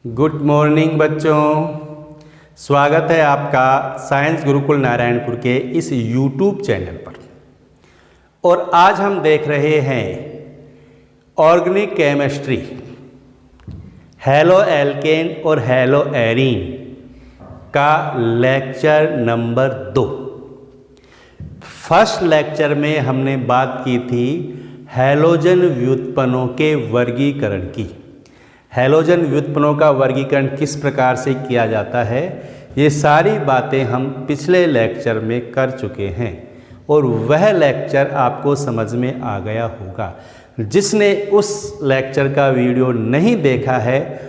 Good morning बच्चों, स्वागत है आपका साइंस गुरुकुल नारायणपुर के इस यूट्यूब चैनल पर। और आज हम देख रहे हैं ऑर्गेनिक केमिस्ट्री, हैलो एल्केन और हैलो एरीन का लेक्चर नंबर 2। फर्स्ट लेक्चर में हमने बात की थी हैलोजन व्युत्पन्नों के वर्गीकरण की। हैलोजन व्युत्पन्नों का वर्गीकरण किस प्रकार से किया जाता है, ये सारी बातें हम पिछले लेक्चर में कर चुके हैं और वह लेक्चर आपको समझ में आ गया होगा। जिसने उस लेक्चर का वीडियो नहीं देखा है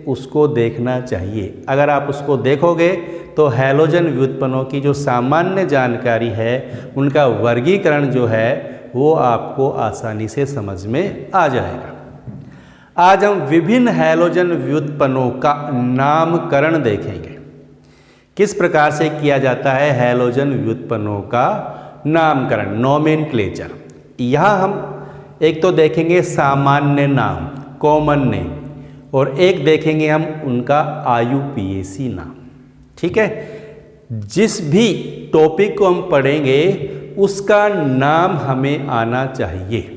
उसको देखना चाहिए। अगर आप उसको देखोगे तो हैलोजन व्युत्पन्नों की जो सामान्य जानकारी है, उनका वर्गीकरण जो है वो आपको आसानी से समझ में आ जाएगा। आज हम विभिन्न हैलोजन व्युत्पन्नों का नामकरण देखेंगे। किस प्रकार से किया जाता है हैलोजन व्युत्पन्नों का नामकरण, नोमेनक्लेचर। यहाँ हम एक तो देखेंगे सामान्य नाम, कॉमन नेम, और एक देखेंगे हम उनका IUPAC नाम। ठीक है, जिस भी टॉपिक को हम पढ़ेंगे उसका नाम हमें आना चाहिए।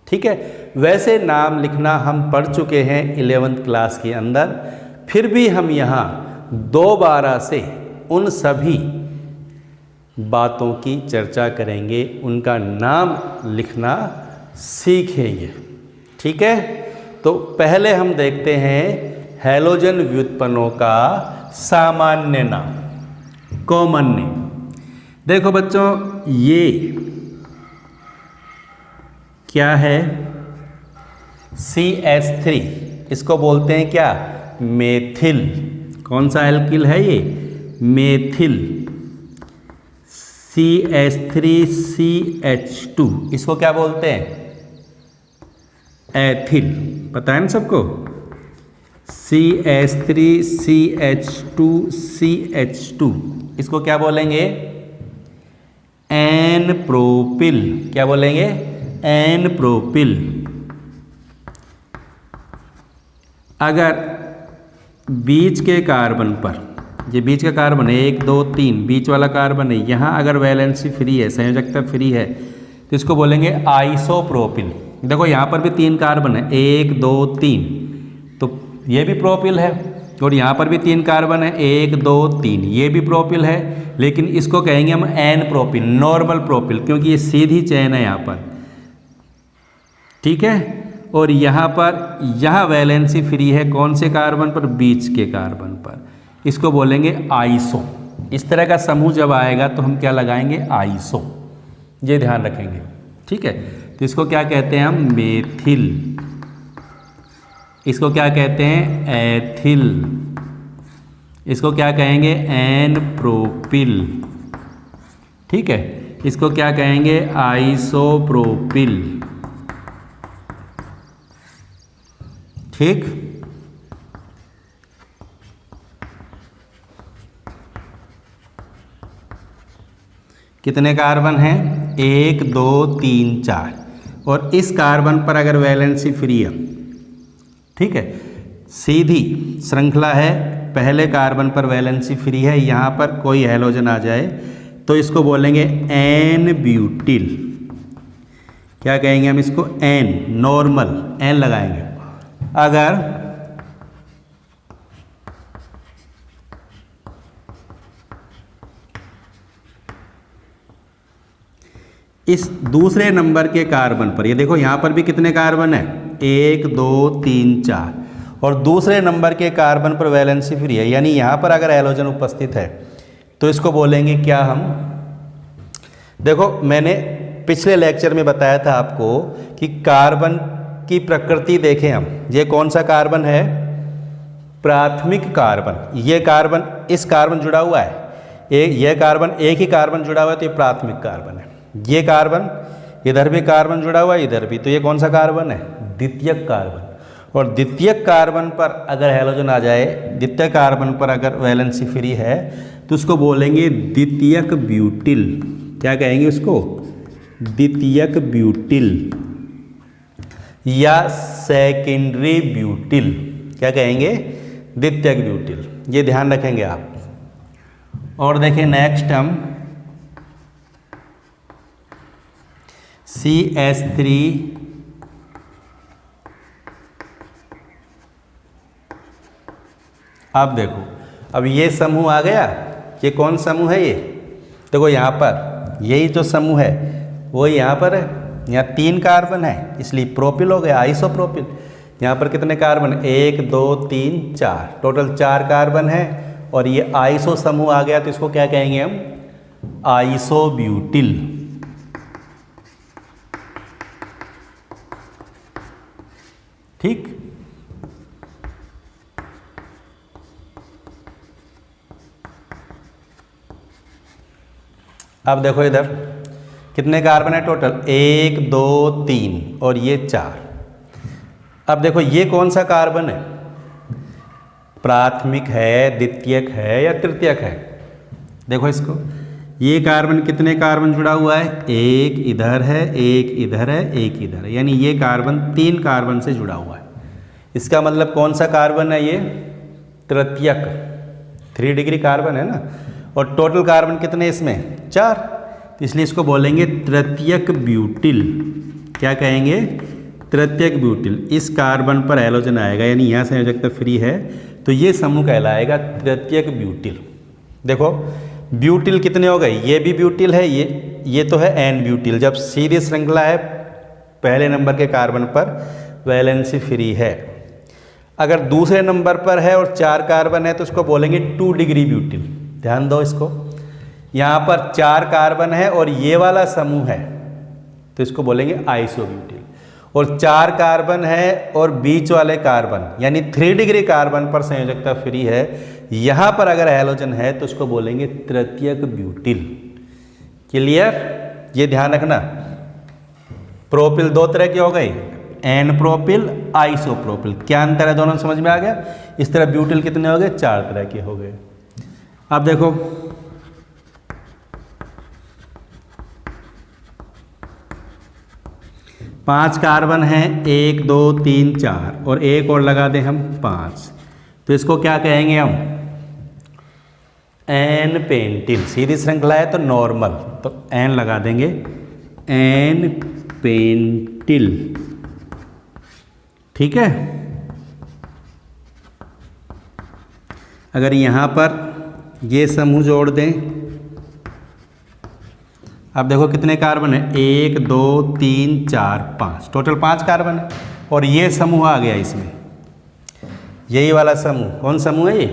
ठीक है, वैसे नाम लिखना हम पढ़ चुके हैं 11th क्लास के अंदर, फिर भी हम यहाँ दोबारा से उन सभी बातों की चर्चा करेंगे, उनका नाम लिखना सीखेंगे। ठीक है, तो पहले हम देखते हैं हैलोजन व्युत्पन्नों का सामान्य नाम, कॉमन नेम। देखो बच्चों, ये क्या है? CH3, इसको बोलते हैं क्या? मेथिल। कौन सा एल्किल है ये? मेथिल। CH3CH2, इसको क्या बोलते हैं? एथिल। पता है ना सबको? CH3CH2CH2, इसको क्या बोलेंगे? N propyl. क्या बोलेंगे? N propyl. अगर बीच के कार्बन पर, ये बीच का कार्बन है 1 2 3, बीच वाला कार्बन है, यहाँ अगर वैलेंसी फ्री है, संयोजकता फ्री है, तो इसको बोलेंगे आइसोप्रोपिल। देखो यहाँ पर भी 3 कार्बन है, 1 2 3, तो ये भी प्रोपिल है। और यहाँ पर भी 3 कार्बन है, 1 2 3, ये भी प्रोपिल है। लेकिन इसको कहेंगे हम एन प्रोपिल, नॉर्मल प्रोपिल, क्योंकि ये सीधी चेन है यहाँ पर। ठीक है, और यहाँ पर यहाँ वैलेंसी फ्री है, कौन से कार्बन पर? बीच के कार्बन पर। इसको बोलेंगे आइसो। इस तरह का समूह जब आएगा तो हम क्या लगाएंगे? आइसो। ये ध्यान रखेंगे। ठीक है, तो इसको क्या कहते हैं हम? मेथिल। इसको क्या कहते हैं? एथिल। इसको क्या कहेंगे? N propyl. ठीक है, इसको क्या कहेंगे? आइसोप्रोपिल। ठीक, कितने कार्बन हैं? 1 2 3 4, और इस कार्बन पर अगर वैलेंसी फ्री है, ठीक है, सीधी श्रृंखला है, पहले कार्बन पर वैलेंसी फ्री है, यहाँ पर कोई हैलोजन आ जाए तो इसको बोलेंगे एन ब्यूटिल। क्या कहेंगे हम इसको? एन, नॉर्मल, एन लगाएंगे। अगर इस दूसरे नंबर के कार्बन पर, ये देखो यहाँ पर भी कितने कार्बन है? 1 2 3 4, और दूसरे नंबर के कार्बन पर वैलेंसी फ्री है, यानी यहाँ पर अगर हैलोजन उपस्थित है तो इसको बोलेंगे क्या हम? देखो, मैंने पिछले लेक्चर में बताया था आपको कि कार्बन की प्रकृति देखें हम। ये कौन सा कार्बन है? प्राथमिक कार्बन। ये कार्बन, इस कार्बन जुड़ा हुआ है, ये कार्बन, एक ही कार्बन जुड़ा हुआ है, तो ये प्राथमिक कार्बन है। ये कार्बन, इधर भी कार्बन जुड़ा हुआ है, इधर भी, तो ये कौन सा कार्बन है? द्वितीयक कार्बन। और द्वितीयक कार्बन पर अगर हैलोजन आ जाए, द्वितीय कार्बन पर अगर वैलेंसी फ्री है, तो उसको बोलेंगे द्वितीयक ब्यूटिल। क्या कहेंगे उसको? द्वितीयक ब्यूटिल या सेकेंडरी ब्यूटिल। क्या कहेंगे? द्वितीयक ब्यूटिल। ये ध्यान रखेंगे आप। और देखिए नेक्स्ट हम CH3 अब देखो, अब ये समूह आ गया। ये कौन समूह है? ये देखो यहाँ पर यही जो समूह है वो यहाँ पर है। यहाँ 3 कार्बन है इसलिए प्रोपिल हो गया, आइसोप्रोपिल। यहाँ पर कितने कार्बन? 1 2 3 4, टोटल 4 कार्बन है। और ये आइसो समूह आ गया तो इसको क्या कहेंगे हम? आइसोब्यूटिल। ठीक। अब देखो इधर कितने कार्बन है टोटल? 1 2 3 और ये 4। अब देखो ये कौन सा कार्बन है? प्राथमिक है, द्वितीयक है या तृतीयक है? देखो इसको, ये कार्बन कितने कार्बन जुड़ा हुआ है? एक इधर है, एक इधर है, एक इधर है, यानी ये कार्बन 3 कार्बन से जुड़ा हुआ है। इसका मतलब कौन सा कार्बन है ये? तृतीयक। 3 डिग्री कार्बन है ना। और टोटल कार्बन कितने इसमें? 4। इसलिए इसको बोलेंगे तृतीयक ब्यूटिल। क्या कहेंगे? तृतीयक ब्यूटिल। इस कार्बन पर हैलोजन आएगा, यानी यहाँ संयोजकता फ्री है तो ये समूह कहलाएगा तृतीयक ब्यूटिल। देखो ब्यूटिल कितने हो गए? ये भी ब्यूटिल है, ये तो है एन ब्यूटिल। जब सीधी श्रृंखला है पहले नंबर के कार्बन पर वैलेंसी फ्री है। अगर दूसरे नंबर पर है और 4 कार्बन है तो उसको बोलेंगे 2 डिग्री ब्यूटिल। ध्यान दो इसको, यहाँ पर 4 कार्बन है और ये वाला समूह है तो इसको बोलेंगे आइसोब्यूटिल। और 4 कार्बन है और बीच वाले कार्बन यानी 3 डिग्री कार्बन पर संयोजकता फ्री है, यहाँ पर अगर हैलोजन है तो उसको बोलेंगे तृतीयक ब्यूटिल। क्लियर? ये ध्यान रखना। प्रोपिल 2 तरह की हो गई, एन प्रोपिल, आइसोप्रोपिल। क्या अंतर है दोनों समझ में आ गया? इस तरह ब्यूटिल कितने हो गए? 4 तरह के हो गए। अब देखो पांच कार्बन है, 1 2 3 4 और एक और लगा दें हम 5, तो इसको क्या कहेंगे हम? N pentyl. सीधी श्रृंखला है तो नॉर्मल, तो एन लगा देंगे, एन पेंटिल। ठीक है। अगर यहाँ पर ये समूह जोड़ दें, अब देखो कितने कार्बन है? 1 2 3 4 5, टोटल 5 कार्बन है। और ये समूह आ गया इसमें, यही वाला समूह। कौन समूह है ये?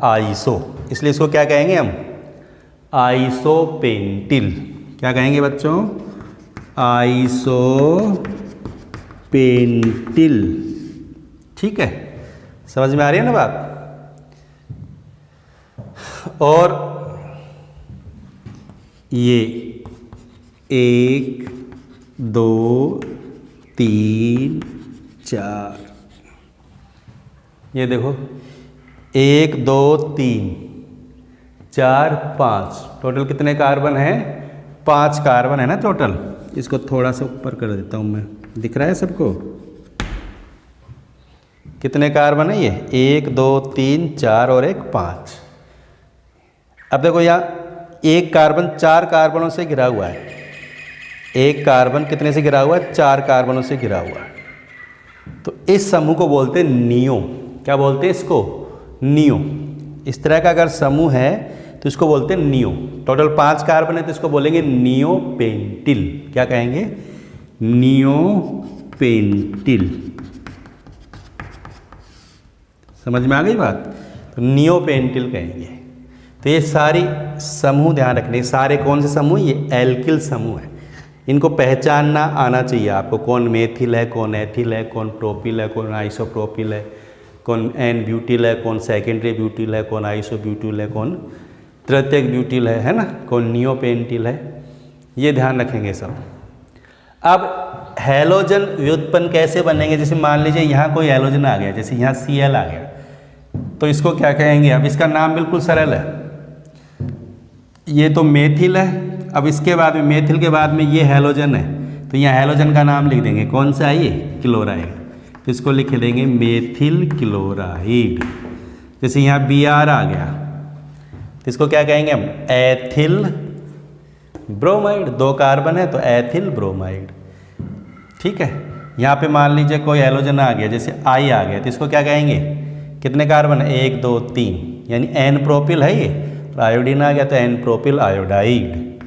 आइसो। इसलिए इसको क्या कहेंगे हम? आइसोपेंटिल। क्या कहेंगे बच्चों? आइसोपेंटिल। ठीक है, समझ में आ रही है ना बात? और ये 1 2 3 4, ये देखो 1 2 3 4 5, टोटल कितने कार्बन है? 5 कार्बन है ना टोटल। इसको थोड़ा सा ऊपर कर देता हूँ मैं, दिख रहा है सबको? कितने कार्बन है ये? 1 2 3 4 और 1 5। अब देखो यहाँ एक कार्बन 4 कार्बनों से घिरा हुआ है। एक कार्बन कितने से घिरा हुआ है? 4 कार्बनों से घिरा हुआ है। तो इस समूह को बोलते हैं नियो। क्या बोलते हैं इसको? नियो। इस तरह का अगर समूह है तो इसको बोलते हैं नियो। टोटल 5 कार्बन है तो इसको बोलेंगे नियो पेंटिल। क्या कहेंगे? Neo pentyl. समझ में आ गई बात? तो नियो पेंटिल कहेंगे। तो ये सारी समूह ध्यान रखने, सारे कौन से समूह? ये एल्किल समूह है। इनको पहचानना आना चाहिए आपको, कौन मेथिल है, कौन एथिल है, कौन प्रोपिल है, कौन आइसोप्रोपिल है, कौन एन ब्यूटिल है, कौन सेकेंडरी ब्यूटिल है, कौन आइसोब्यूटिल है, कौन तृतीयक ब्यूटिल है ना, कौन नियोपेंटिल है। ये ध्यान रखेंगे सब। अब हैलोजन व्युत्पन्न कैसे बनेंगे? जैसे मान लीजिए यहाँ कोई हैलोजन आ गया, जैसे यहाँ Cl आ गया, तो इसको क्या कहेंगे? अब इसका नाम बिल्कुल सरल है, ये तो मेथिल है। अब इसके बाद में मेथिल के बाद में ये हैलोजन है, तो यहाँ हैलोजन का नाम लिख देंगे। कौन सा है ये? क्लोराइड। तो इसको लिख देंगे मेथिल क्लोराइड। जैसे यहाँ Br आ गया तो इसको क्या कहेंगे हम, एथिल ब्रोमाइड। 2 कार्बन है तो एथिल ब्रोमाइड। ठीक है, यहाँ पे मान लीजिए कोई हैलोजन आ गया, जैसे I आ गया, तो इसको क्या कहेंगे, कितने कार्बन, 1 2 3, यानी एन प्रोपिल है ये। तो आयोडीन आ गया तो एन प्रोपिल आयोडाइड।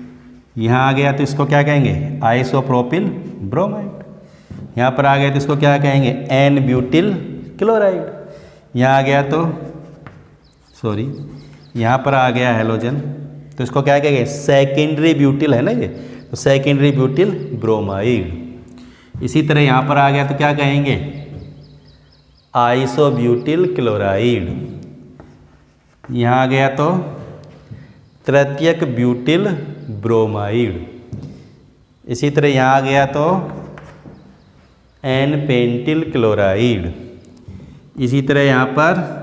यहाँ आ गया तो इसको क्या कहेंगे, आइसोप्रोपिल ब्रोमाइड। यहाँ पर आ गया तो इसको क्या कहेंगे, एन ब्यूटिल क्लोराइड। यहाँ आ गया तो यहाँ पर आ गया हैलोजन तो इसको क्या कहेंगे, सेकेंडरी ब्यूटिल है ना ये, तो सेकेंडरी ब्यूटिल ब्रोमाइड। इसी तरह यहाँ पर आ गया तो क्या कहेंगे, आइसोब्यूटिल क्लोराइड। यहाँ आ गया तो तृतीयक ब्यूटिल ब्रोमाइड। इसी तरह यहाँ आ गया तो एन पेंटिल क्लोराइड। इसी तरह यहाँ पर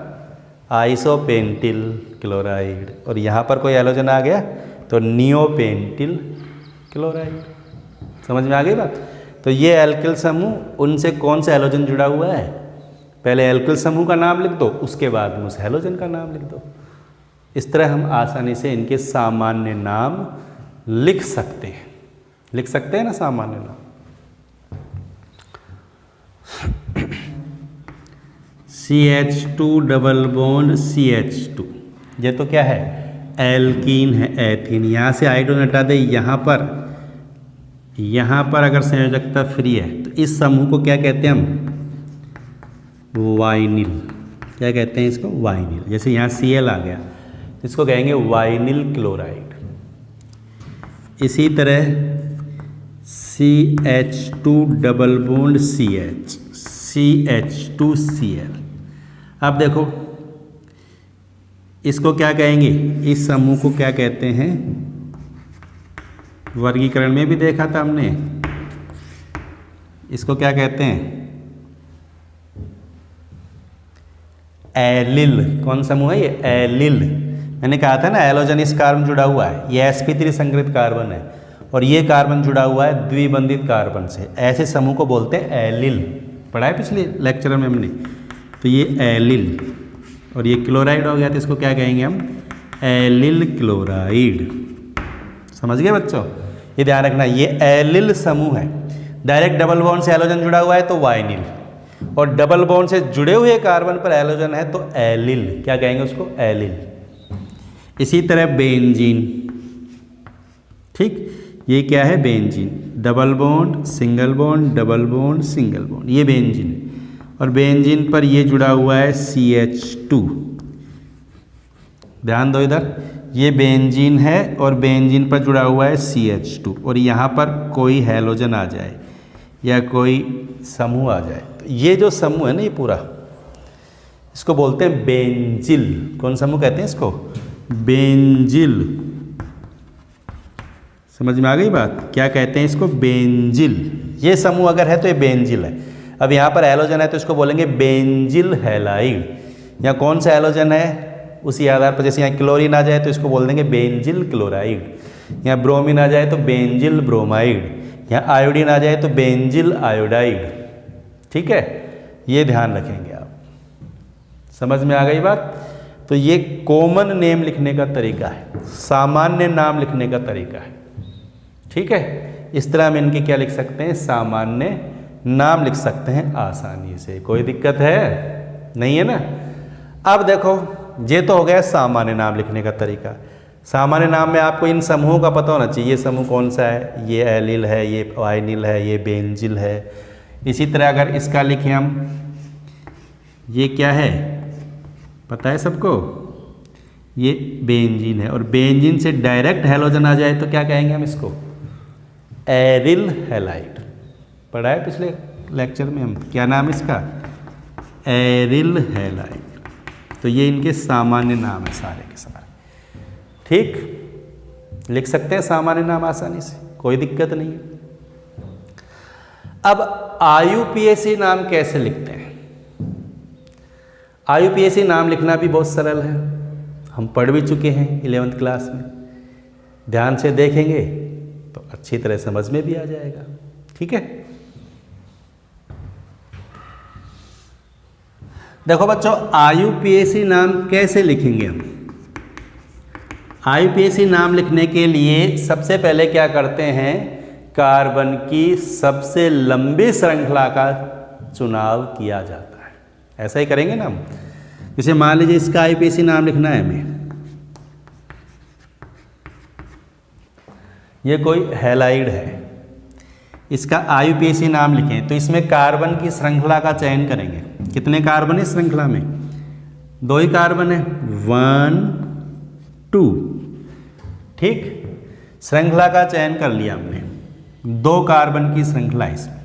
आइसोपेंटिल क्लोराइड। और यहाँ पर कोई हैलोजन आ गया तो नियोपेंटिल क्लोराइड। समझ में आ गई बात। तो ये एल्किल समूह, उनसे कौन सा हैलोजन जुड़ा हुआ है, पहले एल्किल समूह का नाम लिख दो, उसके बाद में उस हैलोजन का नाम लिख दो। इस तरह हम आसानी से इनके सामान्य नाम लिख सकते हैं। लिख सकते हैं ना सामान्य नाम। CH2 डबल बॉन्ड CH2, ये तो क्या है, एल्कीन है, एथीन। यहाँ से हाइड्रोजन हटा दे, यहाँ पर अगर संयोजकता फ्री है तो इस समूह को क्या कहते हैं हम, वाइनिल। क्या कहते हैं इसको, वाइनिल। जैसे यहाँ Cl आ गया इसको कहेंगे वाइनिल क्लोराइड। इसी तरह CH2 double bond CH, CH2Cl। अब देखो इसको क्या कहेंगे, इस समूह को क्या कहते हैं, वर्गीकरण में भी देखा था हमने, इसको क्या कहते हैं, एलिल। कौन समूह है ये, एलिल। मैंने कहा था ना हैलोजन इस कार्बन जुड़ा हुआ है, ये sp3 संग्रहित कार्बन है और ये कार्बन जुड़ा हुआ है द्विबंधित कार्बन से। ऐसे समूह को बोलते हैं एलिल। पढ़ा है पिछले लेक्चर में हमने। तो ये एलिल और ये क्लोराइड हो गया तो इसको क्या कहेंगे हम, एलिल क्लोराइड। समझ गए बच्चों, ये ध्यान रखना, ये एलिल समूह है। डायरेक्ट डबल बॉन्ड से हैलोजन जुड़ा हुआ है तो वाइनिल, और डबल बॉन्ड से जुड़े हुए कार्बन पर हैलोजन है तो एलिल। क्या कहेंगे उसको, एलिल। इसी तरह बेंजीन, ठीक, ये क्या है, benzene. Double bond single bond, double bond single bond, ये बेंजीन है। और बेंजीन पर ये जुड़ा हुआ है CH2। ध्यान दो इधर, ये बेंजीन है और बेंजीन पर जुड़ा हुआ है CH2, और यहाँ पर कोई हैलोजन आ जाए या कोई समूह आ जाए तो ये जो समूह है ना, ये पूरा इसको बोलते हैं बेंजिल। कौन समूह कहते हैं इसको, बेंजिल। समझ में आ गई बात, क्या कहते हैं इसको, बेंजिल। ये समूह अगर है तो ये बेंजिल है। अब यहाँ पर हैलोजन है तो इसको बोलेंगे बेंजिल हैलाइड। यहाँ कौन सा हैलोजन है उसी आधार पर, जैसे यहाँ क्लोरीन आ जाए तो इसको बोल देंगे बेंजिल क्लोराइड, यहाँ ब्रोमीन आ जाए तो बेंजिल ब्रोमाइड, यहाँ आयोडीन आ जाए तो बेंजिल आयोडाइड। ठीक है, ये ध्यान रखेंगे आप। समझ में आ गई बात। तो ये कॉमन नेम लिखने का तरीका है, सामान्य नाम लिखने का तरीका है। ठीक है, इस तरह हम इनके क्या लिख सकते हैं, सामान्य नाम लिख सकते हैं आसानी से। कोई दिक्कत है नहीं है ना। अब देखो, ये तो हो गया सामान्य नाम लिखने का तरीका। सामान्य नाम में आपको इन समूहों का पता होना चाहिए, ये समूह कौन सा है, ये एलिल है, ये वाइनिल है, ये बेंजिल है। इसी तरह अगर इसका लिखें हम, ये क्या है पता है सबको, ये बेंजीन है, और बेंजीन से डायरेक्ट हैलोजन आ जाए तो क्या कहेंगे हम इसको, एरिल हैलाइड। पढ़ा है पिछले लेक्चर में हम, क्या नाम इसका, एरिल हैलाइड। तो ये इनके सामान्य नाम है सारे के सारे। ठीक, लिख सकते हैं सामान्य नाम आसानी से, कोई दिक्कत नहीं है। अब IUPAC नाम कैसे लिखते हैं। IUPAC नाम लिखना भी बहुत सरल है, हम पढ़ भी चुके हैं 11th क्लास में। ध्यान से देखेंगे तो अच्छी तरह समझ में भी आ जाएगा। ठीक है, देखो बच्चों, IUPAC नाम कैसे लिखेंगे हम? IUPAC नाम लिखने के लिए सबसे पहले क्या करते हैं, कार्बन की सबसे लंबी श्रृंखला का चुनाव किया जाता है। ऐसा ही करेंगे ना हम। जैसे मान लीजिए इसका IUPAC नाम लिखना है हमें, ये कोई हैलाइड है, इसका IUPAC नाम लिखें तो इसमें कार्बन की श्रृंखला का चयन करेंगे। कितने कार्बन है श्रृंखला में? 2 ही कार्बन है, 1 2। ठीक, श्रृंखला का चयन कर लिया हमने, 2 कार्बन की श्रृंखला है इसमें।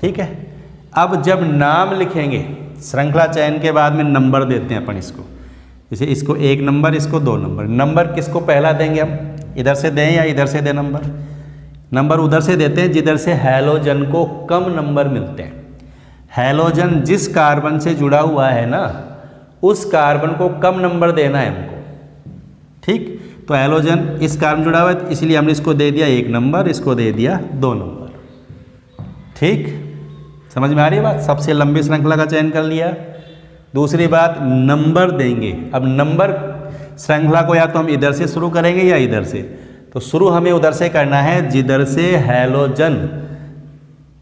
ठीक है, अब जब नाम लिखेंगे, श्रृंखला चयन के बाद में नंबर देते हैं अपन इसको, जैसे इसको 1 नंबर, इसको 2 नंबर। नंबर किसको पहला देंगे हम, इधर से दें या इधर से दें नंबर? नंबर उधर से देते हैं जिधर से हैलोजन को कम नंबर मिलते हैं। हैलोजन जिस कार्बन से जुड़ा हुआ है ना, उस कार्बन को कम नंबर देना है हमको। ठीक, तो हैलोजन इस कार्बन जुड़ा हुआ है, इसलिए हमने इसको दे दिया 1 नंबर, इसको दे दिया 2 नंबर। ठीक, समझ में आ रही है बात? सबसे लंबी श्रृंखला का चयन कर लिया। दूसरी बात, नंबर देंगे। अब नंबर श्रृंखला को या तो हम इधर से शुरू करेंगे या इधर से, तो शुरू हमें उधर से करना है जिधर से हैलोजन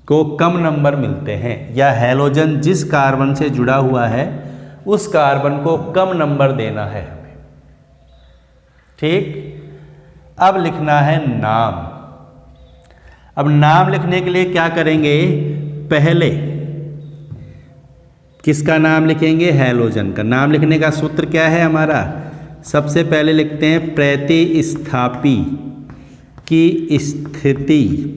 को कम नंबर मिलते हैं, या हैलोजन जिस कार्बन से जुड़ा हुआ है उस कार्बन को कम नंबर देना है हमें। ठीक, अब लिखना है नाम। अब नाम लिखने के लिए क्या करेंगे, पहले किसका नाम लिखेंगे, हैलोजन का। नाम लिखने का सूत्र क्या है हमारा, सबसे पहले लिखते हैं प्रतिस्थापी की स्थिति,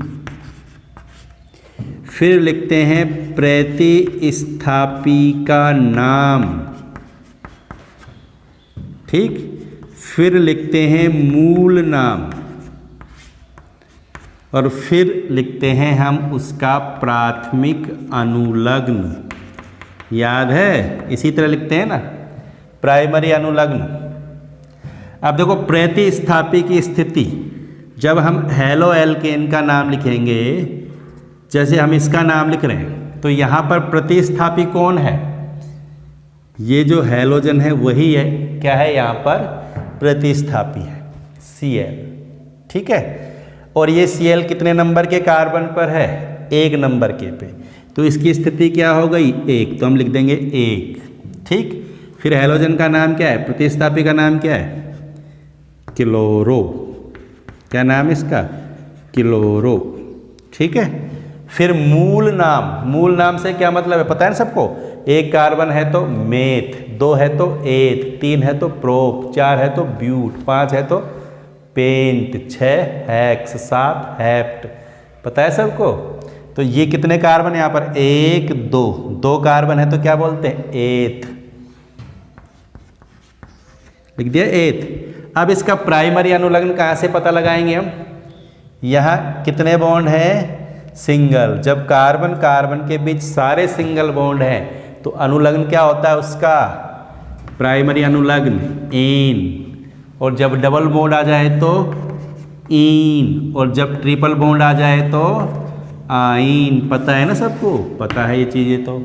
फिर लिखते हैं प्रतिस्थापी का नाम। ठीक, फिर लिखते हैं मूल नाम, और फिर लिखते हैं हम उसका प्राथमिक अनुलग्न। याद है? इसी तरह लिखते हैं ना, प्राइमरी अनुलग्न। अब देखो, प्रतिस्थापी की स्थिति, जब हम हैलो एल्केन का नाम लिखेंगे, जैसे हम इसका नाम लिख रहे हैं, तो यहाँ पर प्रतिस्थापी कौन है, ये जो हैलोजन है वही है। क्या है यहाँ पर, प्रतिस्थापी है, Cl। ठीक है, और ये Cl कितने नंबर के कार्बन पर है, 1 नंबर के पे, तो इसकी स्थिति क्या हो गई, 1, तो हम लिख देंगे 1। ठीक, फिर हैलोजन का नाम क्या है, प्रतिस्थापी का नाम क्या है, क्लोरो। क्या नाम है इसका, क्लोरो। ठीक है, फिर मूल नाम। मूल नाम से क्या मतलब है पता है ना सबको, 1 कार्बन है तो मेथ, 2 है तो एथ, 3 है तो प्रोप, 4 है तो ब्यूट, 5 है तो पेंट, 6 हेक्स, 7 हेप्ट। पता है सबको? तो ये कितने कार्बन है यहाँ पर, 1 2 कार्बन है तो क्या बोलते हैं, एथ। लिख दिया एथ। अब इसका प्राइमरी अनुलग्न कहाँ से पता लगाएंगे हम, यहाँ कितने बॉन्ड हैं, सिंगल। जब कार्बन कार्बन के बीच सारे सिंगल बॉन्ड हैं तो अनुलग्न क्या होता है उसका, प्राइमरी अनुलग्न एन। और जब डबल बॉन्ड आ जाए तो इन, और जब ट्रिपल बॉन्ड आ जाए तो आइन। पता है ना सबको, पता है ये चीज़ें तो।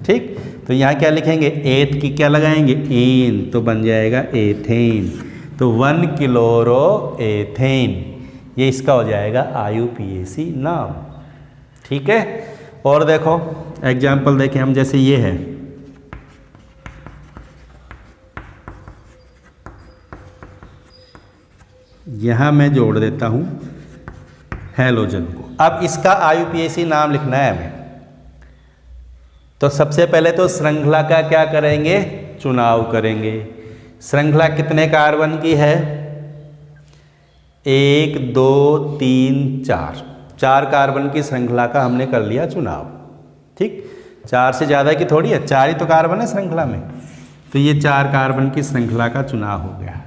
ठीक, तो यहाँ क्या लिखेंगे, एथ की क्या लगाएंगे, एन, तो बन जाएगा एथेन। तो 1 क्लोरो एथेन, ये इसका हो जाएगा IUPAC नाम। ठीक है, और देखो एग्जाम्पल देखें हम, जैसे ये है, यहाँ मैं जोड़ देता हूँ हैलोजन को। अब इसका IUPAC नाम लिखना है हमें, तो सबसे पहले तो श्रृंखला का क्या करेंगे, चुनाव करेंगे। श्रृंखला कितने कार्बन की है, 1 2 3 4 कार्बन की श्रृंखला का हमने कर लिया चुनाव। ठीक, 4 से ज़्यादा की थोड़ी है, 4 ही तो कार्बन है श्रृंखला में, तो ये 4 कार्बन की श्रृंखला का चुनाव हो गया।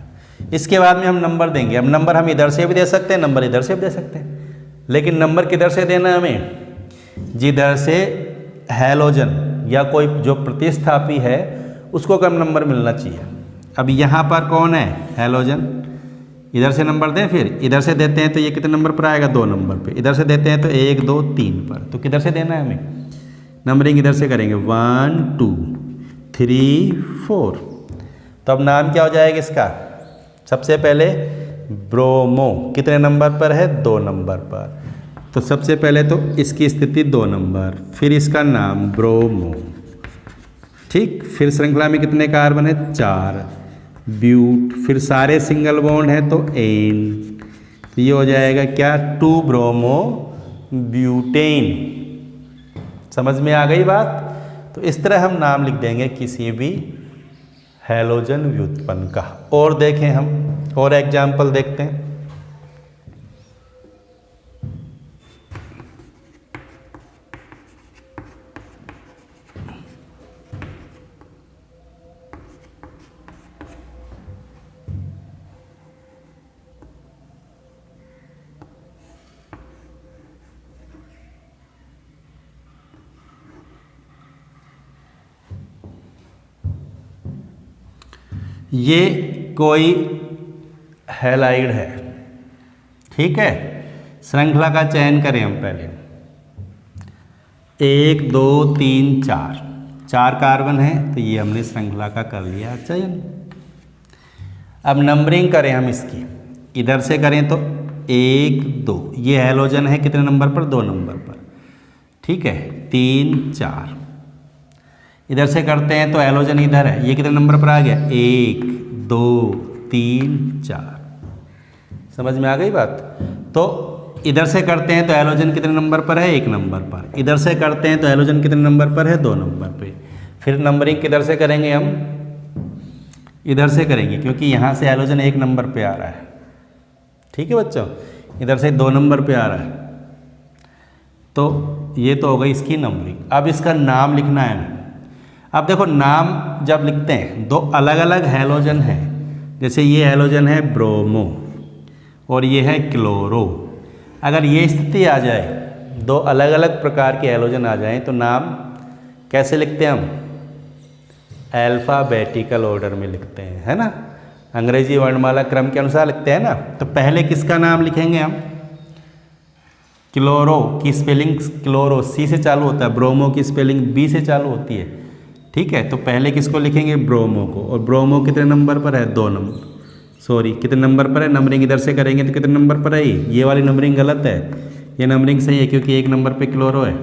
इसके बाद में हम नंबर देंगे। अब नंबर हम इधर से भी दे सकते हैं, नंबर इधर से भी दे सकते हैं, लेकिन नंबर किधर से देना हमें, जिधर से हैलोजन या कोई जो प्रतिस्थापी है उसको कम नंबर मिलना चाहिए। अब यहाँ पर कौन है, हैलोजन, इधर से नंबर दें, फिर इधर से देते हैं तो ये कितने नंबर पर आएगा, 2 नंबर पे। इधर से देते हैं तो 1 2 3 पर, तो किधर से देना है हमें, नंबरिंग इधर से करेंगे 1 2 3 4। तो अब नाम क्या हो जाएगा इसका? सबसे पहले ब्रोमो कितने नंबर पर है? 2 नंबर पर। तो सबसे पहले तो इसकी स्थिति 2 नंबर, फिर इसका नाम ब्रोमो, ठीक। फिर श्रृंखला में कितने कार्बन है? 4, ब्यूट, फिर सारे सिंगल बॉन्ड है तो एन, तो ये हो जाएगा क्या? 2 ब्रोमो ब्यूटेन। समझ में आ गई बात? तो इस तरह हम नाम लिख देंगे किसी भी हैलोजन व्युत्पन्न का। और देखें हम, और एग्जाम्पल देखते हैं। ये कोई हैलाइड है, ठीक है। श्रृंखला का चयन करें हम पहले। 1 2 3 4 कार्बन है, तो ये हमने श्रृंखला का कर लिया चयन। अब नंबरिंग करें हम इसकी, इधर से करें तो 1 2, ये हैलोजन है कितने नंबर पर? 2 नंबर पर, ठीक है। 3 4, इधर से करते हैं तो हैलोजन इधर है, ये कितने नंबर पर आ गया? 1 2 3 4। समझ में आ गई बात? तो इधर से करते हैं तो हैलोजन कितने नंबर पर है? 1 नंबर पर। इधर से करते हैं तो हैलोजन कितने नंबर पर है? 2 नंबर पे। फिर नंबरिंग किधर से करेंगे हम? इधर से करेंगे, क्योंकि यहाँ से हैलोजन 1 नंबर पे आ रहा है, ठीक है बच्चों। इधर से 2 नंबर पे आ रहा है, तो ये तो हो गई इसकी नंबरिंग। अब इसका नाम लिखना है हमें। अब देखो, नाम जब लिखते हैं 2 अलग अलग हैलोजन हैं, जैसे ये हैलोजन है ब्रोमो और ये है क्लोरो। अगर ये स्थिति आ जाए, 2 अलग अलग प्रकार के हैलोजन आ जाएं, तो नाम कैसे लिखते हैं हम? अल्फ़ाबेटिकल ऑर्डर में लिखते हैं, है ना। अंग्रेजी वर्णमाला क्रम के अनुसार लिखते हैं ना। तो पहले किसका नाम लिखेंगे हम? क्लोरो की स्पेलिंग क्लोरो सी से चालू होता है, ब्रोमो की स्पेलिंग बी से चालू होती है, ठीक है। तो पहले किसको लिखेंगे? ब्रोमो को। और ब्रोमो कितने नंबर पर है? 2 नंबर, सॉरी कितने नंबर पर है? नंबरिंग इधर से करेंगे तो कितने नंबर पर है? ये वाली नंबरिंग गलत है, ये नंबरिंग सही है, क्योंकि 1 नंबर पे क्लोरो है।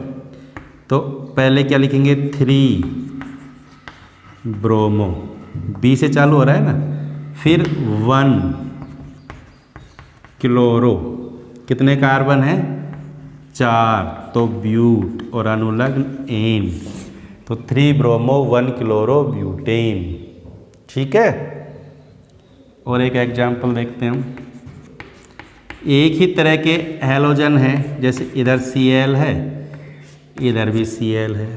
तो पहले क्या लिखेंगे? 3 ब्रोमो, बी से चालू हो रहा है ना। फिर 1 क्लोरो, कितने कार्बन है? 4, तो ब्यूट और अनुलग्न एन, तो 3 ब्रोमो 1 क्लोरो ब्यूटेन, ठीक है। और एक एग्जाम्पल देखते हैं हम। एक ही तरह के हैलोजन हैं, जैसे इधर Cl है, इधर भी Cl है,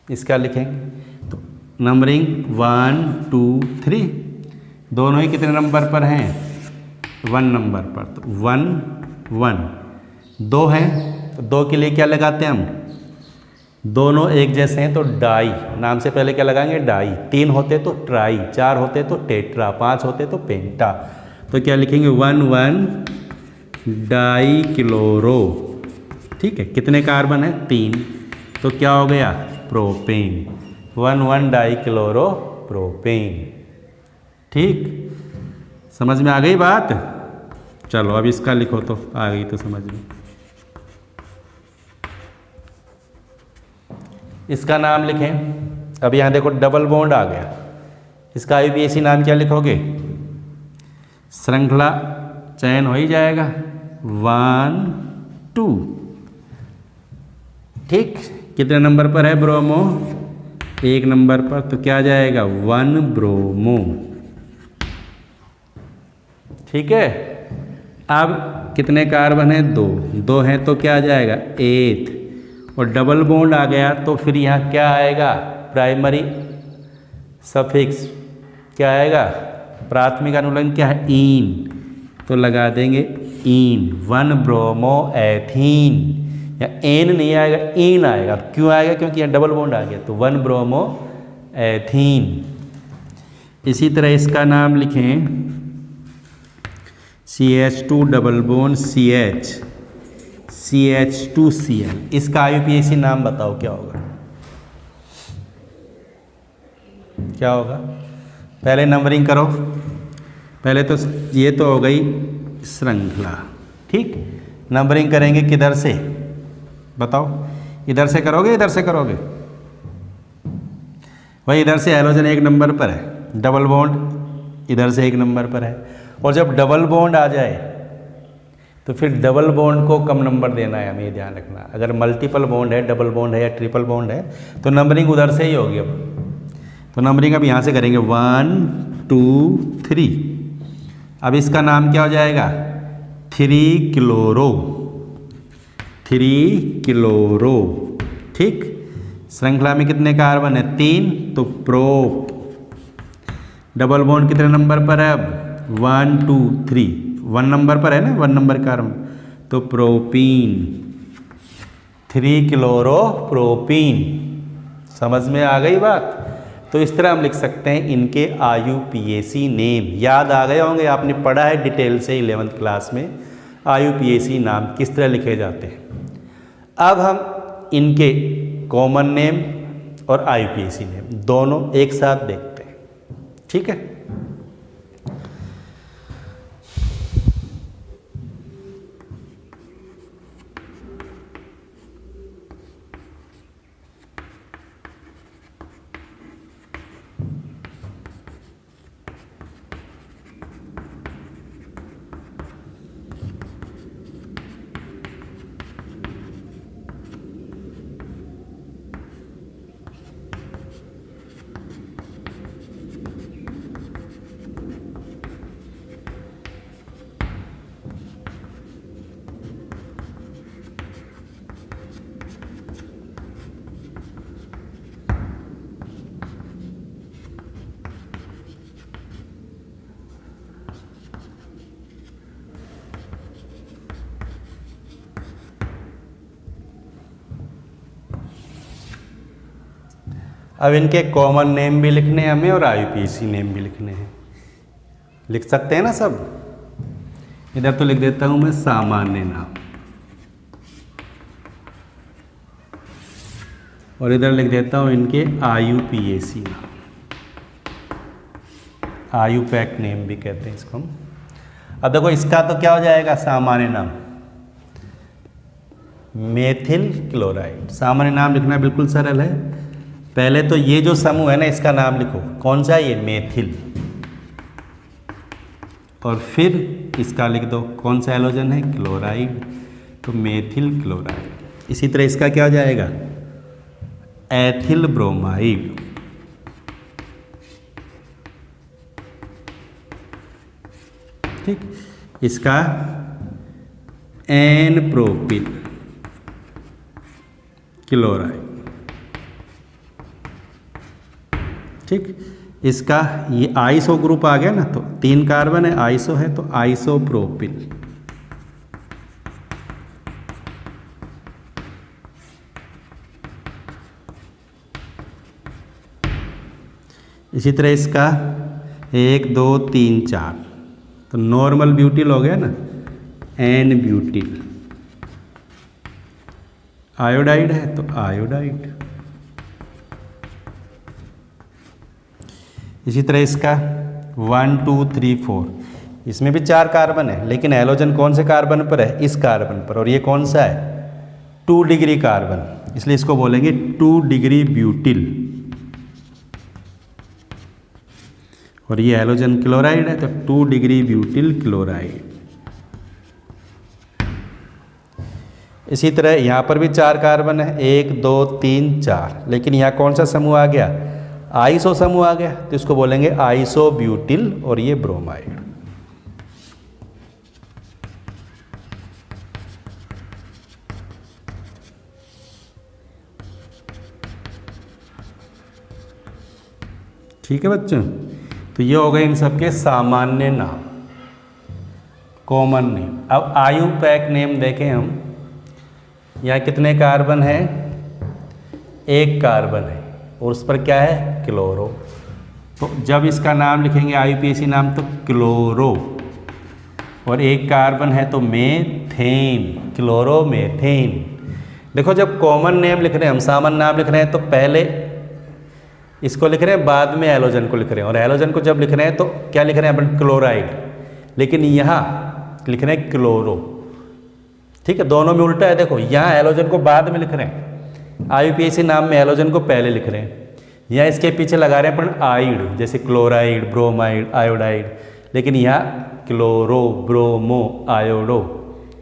इसका लिखेंगे तो नंबरिंग 1 2 3, दोनों ही कितने नंबर पर हैं? 1 नंबर पर। तो 1 1, 2 हैं तो 2 के लिए क्या लगाते हैं हम? दोनों एक जैसे हैं तो डाई, नाम से पहले क्या लगाएंगे? डाई। 3 होते तो ट्राई, 4 होते तो टेट्रा, 5 होते तो पेंटा। तो क्या लिखेंगे? 1 1 डाई क्लोरो, ठीक है। कितने कार्बन है? 3, तो क्या हो गया? प्रोपेन। 1 1 डाई क्लोरो प्रोपेन, ठीक। समझ में आ गई बात? चलो अब इसका लिखो, तो आ गई तो समझ में। इसका नाम लिखें। अब यहाँ देखो डबल बॉन्ड आ गया, इसका IUPAC नाम क्या लिखोगे? श्रृंखला चयन हो ही जाएगा 1 2, ठीक। कितने नंबर पर है ब्रोमो? 1 नंबर पर, तो क्या आ जाएगा? 1 ब्रोमो, ठीक है। अब कितने कार्बन है? 2, 2 हैं तो क्या आ जाएगा? 8, और डबल बॉन्ड आ गया तो फिर यहाँ क्या आएगा? प्राइमरी सफिक्स क्या आएगा? प्राथमिक अनुलग्न क्या है? ईन, तो लगा देंगे ईन। 1 ब्रोमो एथीन, या एन नहीं आएगा, ईन आएगा। क्यों आएगा? क्योंकि यहाँ डबल बॉन्ड आ गया, तो 1 ब्रोमो एथीन। इसी तरह इसका नाम लिखें CH2 double bond CH, CH2Cl। इसका IUPAC नाम बताओ क्या होगा? क्या होगा, पहले नंबरिंग करो। पहले तो ये तो हो गई श्रृंखला, ठीक। नंबरिंग करेंगे किधर से बताओ, इधर से करोगे इधर से करोगे? भाई इधर से हैलोजन 1 नंबर पर है, डबल बॉन्ड इधर से 1 नंबर पर है, और जब डबल बॉन्ड आ जाए तो फिर डबल बॉन्ड को कम नंबर देना है, हमें ये ध्यान रखना। अगर मल्टीपल बॉन्ड है, डबल बॉन्ड है या ट्रिपल बॉन्ड है, तो नंबरिंग उधर से ही होगी। अब तो नंबरिंग अब यहाँ से करेंगे 1 2 3। अब इसका नाम क्या हो जाएगा, 3 क्लोरो, 3 क्लोरो, ठीक। श्रृंखला में कितने कार्बन है, 3, तो प्रोप। डबल बॉन्ड कितने नंबर पर है, अब 1 2 3, 1 नंबर पर है ना, 1 नंबर कार्बन, तो प्रोपीन, 3 क्लोरो प्रोपीन। समझ में आ गई बात? तो इस तरह हम लिख सकते हैं इनके IUPAC नेम। याद आ गए होंगे, आपने पढ़ा है डिटेल से 11th क्लास में IUPAC नाम किस तरह लिखे जाते हैं। अब हम इनके कॉमन नेम और IUPAC नेम दोनों एक साथ देखते हैं, ठीक है। अब इनके कॉमन नेम भी लिखने हैं हमें और IUPAC नेम भी लिखने हैं। लिख सकते हैं ना सब? इधर तो लिख देता हूं मैं सामान्य नाम, और इधर लिख देता हूं इनके IUPAC नाम, IUPAC नेम भी कहते हैं इसको हम। अब देखो इसका तो क्या हो जाएगा, सामान्य नाम मेथिल क्लोराइड। सामान्य नाम लिखना बिल्कुल सरल है। पहले तो ये जो समूह है ना, इसका नाम लिखो, कौन सा है ये, मेथिल, और फिर इसका लिख दो कौन सा हैलोजन है, क्लोराइड, तो मेथिल क्लोराइड। इसी तरह इसका क्या हो जाएगा, एथिल ब्रोमाइड, ठीक। इसका एन प्रोपिल क्लोराइड, ठीक। इसका ये आइसो ग्रुप आ गया ना, तो 3 कार्बन है, आइसो है, तो आइसोप्रोपिल। इसी तरह इसका 1 2 3 4, तो नॉर्मल ब्यूटिल हो गया ना, एन ब्यूटिल। आयोडाइड है तो आयोडाइड। इसी तरह इसका 1 2 3 4, इसमें भी 4 कार्बन है, लेकिन हैलोजन कौन से कार्बन पर है, इस कार्बन पर, और ये कौन सा है, 2 डिग्री कार्बन, इसलिए इसको बोलेंगे 2 डिग्री ब्यूटिल। और ये हैलोजन क्लोराइड है, तो 2 डिग्री ब्यूटिल क्लोराइड। इसी तरह यहाँ पर भी 4 कार्बन है, 1 2 3 4, लेकिन यहाँ कौन सा समूह आ गया, आइसो समूह आ गया, तो इसको बोलेंगे आइसोब्यूटिल, और ये ब्रोमाइड। ठीक है बच्चों, तो ये हो गए इन सबके सामान्य नाम, कॉमन नेम। अब IUPAC नेम देखें हम, यहाँ कितने कार्बन है, 1 कार्बन है, और उस पर क्या है, क्लोरो। तो जब इसका नाम लिखेंगे IUPAC नाम, तो क्लोरो, और 1 कार्बन है तो मेथेन, क्लोरोमेथेन। देखो जब कॉमन नेम लिख रहे हैं हम, सामान्य नाम लिख रहे हैं, तो पहले इसको लिख रहे हैं, बाद में हैलोजन को लिख रहे हैं। और हैलोजन को जब लिख रहे हैं तो क्या लिख रहे हैं अपन, क्लोराइड, लेकिन यहाँ लिख रहे हैं क्लोरो। ठीक है, दोनों में उल्टा है। देखो यहाँ हैलोजन को बाद में लिख रहे हैं, IUPAC नाम में हैलोजन को पहले लिख रहे हैं। यहाँ इसके पीछे लगा रहे हैं अपन आइड, जैसे क्लोराइड, ब्रोमाइड, आयोडाइड, लेकिन यहाँ क्लोरो, ब्रोमो, आयोडो,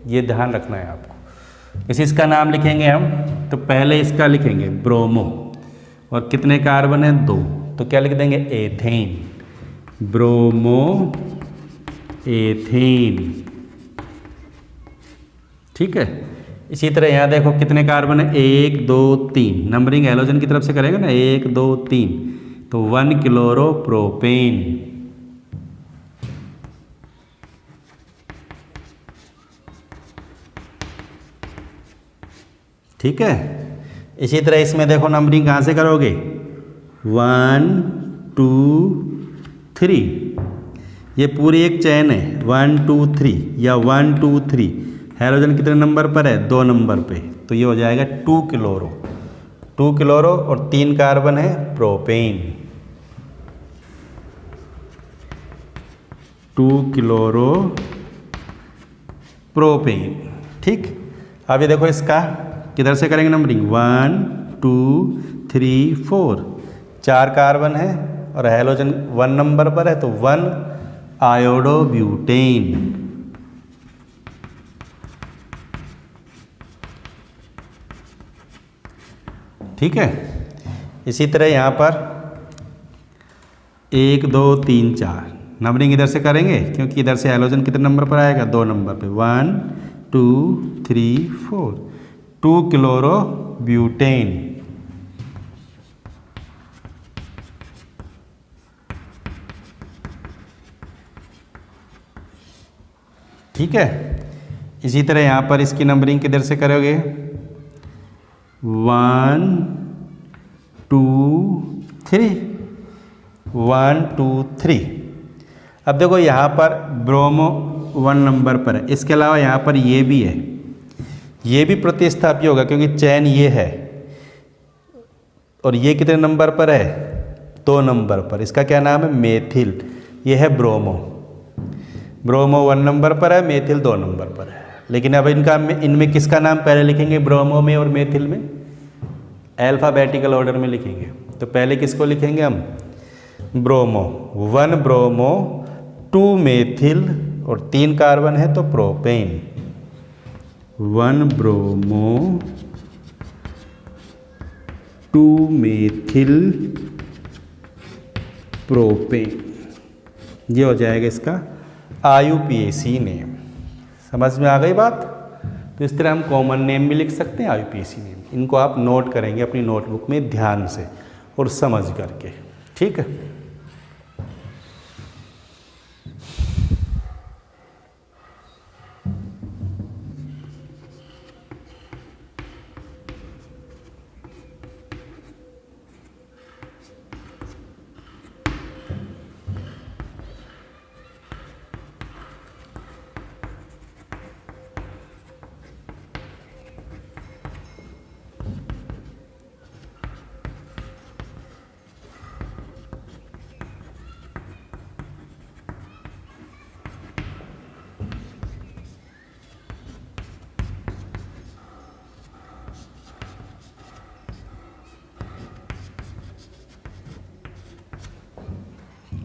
ये ध्यान रखना है आपको। इसी इसका नाम लिखेंगे हम, तो पहले इसका लिखेंगे ब्रोमो, और कितने कार्बन है, 2, तो क्या लिख देंगे, एथेन, ब्रोमो एथेन। ठीक है, इसी तरह यहाँ देखो कितने कार्बन है, 1 2 3, नंबरिंग हैलोजन की तरफ से करेंगे ना, 1 2 3, तो 1 क्लोरोप्रोपेन। ठीक है, इसी तरह इसमें देखो नंबरिंग कहाँ से करोगे, 1 2 3, ये पूरी एक चेन है, 1 2 3 या 1 2 3। हैलोजन कितने नंबर पर है, 2 नंबर पे, तो ये हो जाएगा 2 क्लोरो, 2 क्लोरो, और 3 कार्बन है प्रोपेन, 2 क्लोरो प्रोपेन। ठीक, अब ये देखो इसका किधर से करेंगे नंबरिंग, 1 2 3 4, 4 कार्बन है और हैलोजन 1 नंबर पर है, तो 1 आयोडोब्यूटेन। ठीक है, इसी तरह यहाँ पर 1 2 3 4, नंबरिंग इधर से करेंगे क्योंकि इधर से हैलोजन कितने नंबर पर आएगा, 2 नंबर पे, 1 2 3 4, 2 क्लोरोब्यूटेन। ठीक है, इसी तरह यहाँ पर इसकी नंबरिंग किधर से करोगे, 1 2 3, 1 2 3। अब देखो यहाँ पर ब्रोमो 1 नंबर पर है, इसके अलावा यहाँ पर ये भी है, ये भी प्रतिस्थापी होगा क्योंकि चैन ये है, और ये कितने नंबर पर है, 2 नंबर पर। इसका क्या नाम है, मेथिल, ये है ब्रोमो, ब्रोमो 1 नंबर पर है, मेथिल 2 नंबर पर है। लेकिन अब इनमें किसका नाम पहले लिखेंगे, ब्रोमो में और मेथिल में, अल्फाबेटिकल ऑर्डर में लिखेंगे। तो पहले किसको लिखेंगे हम, ब्रोमो, 1 ब्रोमो, 2 मेथिल, और 3 कार्बन है तो प्रोपेन, 1 ब्रोमो 2 मेथिल प्रोपेन। ये हो जाएगा इसका IUPAC नेम। समझ में आ गई बात। तो इस तरह हम कॉमन नेम भी लिख सकते हैं, IUPAC नेम। इनको आप नोट करेंगे अपनी नोटबुक में ध्यान से और समझ करके। ठीक है,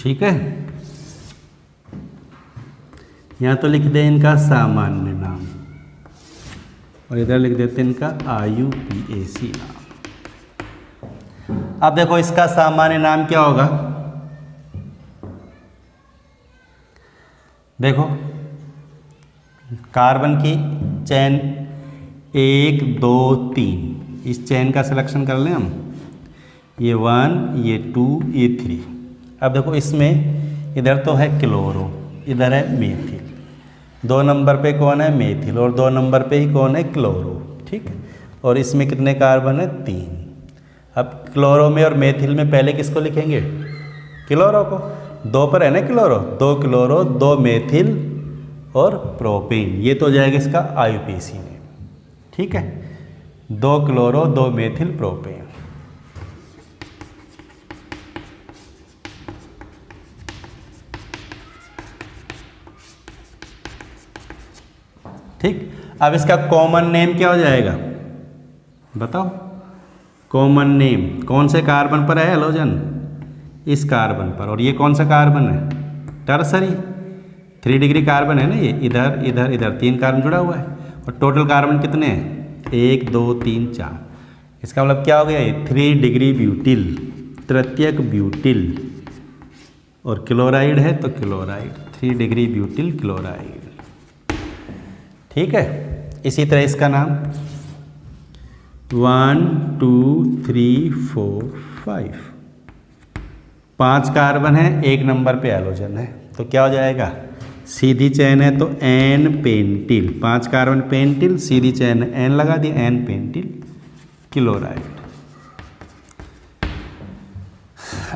ठीक है, यहाँ तो लिख दें इनका सामान्य नाम और इधर लिख देते हैं इनका IUPAC नाम। अब देखो इसका सामान्य नाम क्या होगा, देखो कार्बन की चेन 1 2 3, इस चेन का सिलेक्शन कर लें हम, ये 1 ये 2 ये 3। अब देखो इसमें इधर तो है क्लोरो, इधर है मेथिल, 2 नंबर पे कौन है, मेथिल, और 2 नंबर पे ही कौन है, क्लोरो। ठीक है, और इसमें कितने कार्बन है, 3। अब क्लोरो में और मेथिल में पहले किसको लिखेंगे, क्लोरो को, 2 पर है ना क्लोरो, 2 क्लोरो 2 मेथिल और प्रोपेन। ये तो हो जाएगा इसका IUPAC नेम। ठीक है, 2 क्लोरो 2 मेथिल प्रोपेन। ठीक, अब इसका कॉमन नेम क्या हो जाएगा बताओ। कॉमन नेम कौन से कार्बन पर है हैलोजन, इस कार्बन पर, और ये कौन सा कार्बन है टर्सरी, 3 डिग्री कार्बन है ना ये, इधर इधर इधर 3 कार्बन जुड़ा हुआ है, और टोटल कार्बन कितने हैं 1 2 3 4। इसका मतलब क्या हो गया ये 3 डिग्री ब्यूटिल, तृतीयक ब्यूटिल, और क्लोराइड है तो क्लोराइड, 3 डिग्री ब्यूटिल क्लोराइड। ठीक है, इसी तरह इसका नाम 1 2 3 4 5, 5 कार्बन है, 1 नंबर पे हैलोजन है, तो क्या हो जाएगा सीधी चेन है तो एन पेंटिल, 5 कार्बन पेंटिल, सीधी चेन एन लगा दिया, एन पेंटिल क्लोराइड।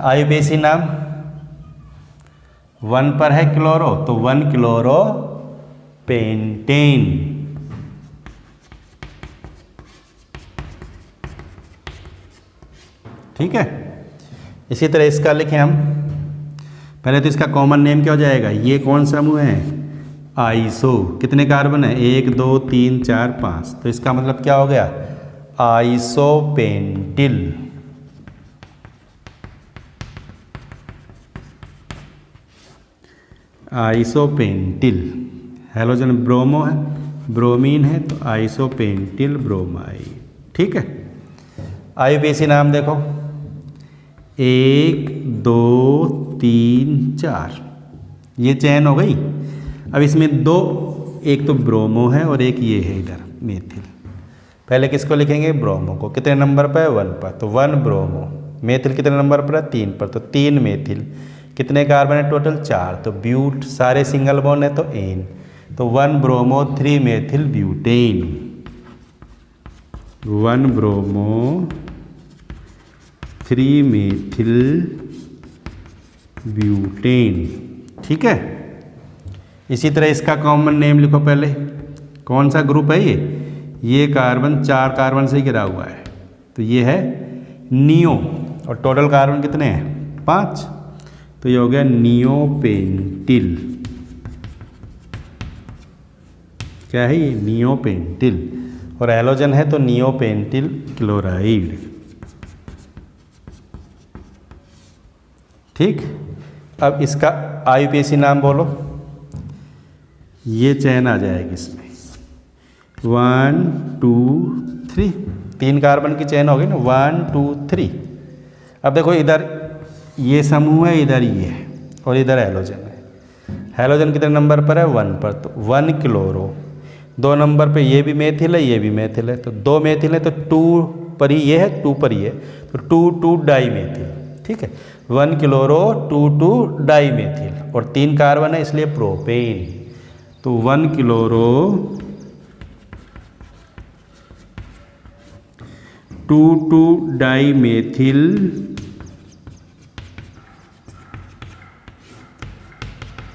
आयुपेसी नाम 1 पर है क्लोरो तो 1 क्लोरो पेंटेन। ठीक है, इसी तरह इसका लिखें हम, पहले तो इसका कॉमन नेम क्या हो जाएगा, ये कौन सा समूह है आइसो, कितने कार्बन है 1 2 3 4 5, तो इसका मतलब क्या हो गया आइसोपेंटिल। आइसोपेंटिल, हैलोजन ब्रोमो है, ब्रोमीन है तो आइसोपेंटिल ब्रोमाइड। ठीक है, आयुपेसी नाम देखो 1 2 3 4, ये चैन हो गई। अब इसमें 2, एक तो ब्रोमो है और एक ये है इधर मेथिल। पहले किसको लिखेंगे ब्रोमो को, कितने नंबर पर है 1 पर, तो 1 ब्रोमो। मेथिल कितने नंबर पर है 3 पर, तो 3 मेथिल। कितने कार्बन है टोटल 4, तो ब्यूट, सारे सिंगल बॉन्ड है तो एन, तो 1 bromo 3 methyl butane, 1 bromo 3 methyl butane. ठीक है, इसी तरह इसका कॉमन नेम लिखो पहले, कौन सा ग्रुप है ये कार्बन 4 कार्बन से घिरा हुआ है, तो ये है नियो, और टोटल कार्बन कितने हैं 5, तो ये हो गया नियोपेंटिल। क्या है ये नियोपेंटिल, और हैलोजन है तो नियोपेंटिल क्लोराइड। ठीक, अब इसका आयुपेसी नाम बोलो, ये चैन आ जाएगी इसमें 1 2 3, 3 कार्बन की चैन होगी ना 1 2 3। अब देखो इधर ये समूह है, इधर ये है, और इधर हैलोजन है। हैलोजन कितने नंबर पर है 1 पर, तो 1 क्लोरो। 2 नंबर पे ये भी मेथिल है, ये भी मेथिल है, तो 2 मेथिल है तो 2 पर ही ये है, 2 पर ही है, तो 2 2 डाई मेथिल। ठीक है, 1 क्लोरो 2 2 डाई मेथिल, और 3 कार्बन है इसलिए प्रोपेन, तो 1 क्लोरो 2 2 डाई मेथिल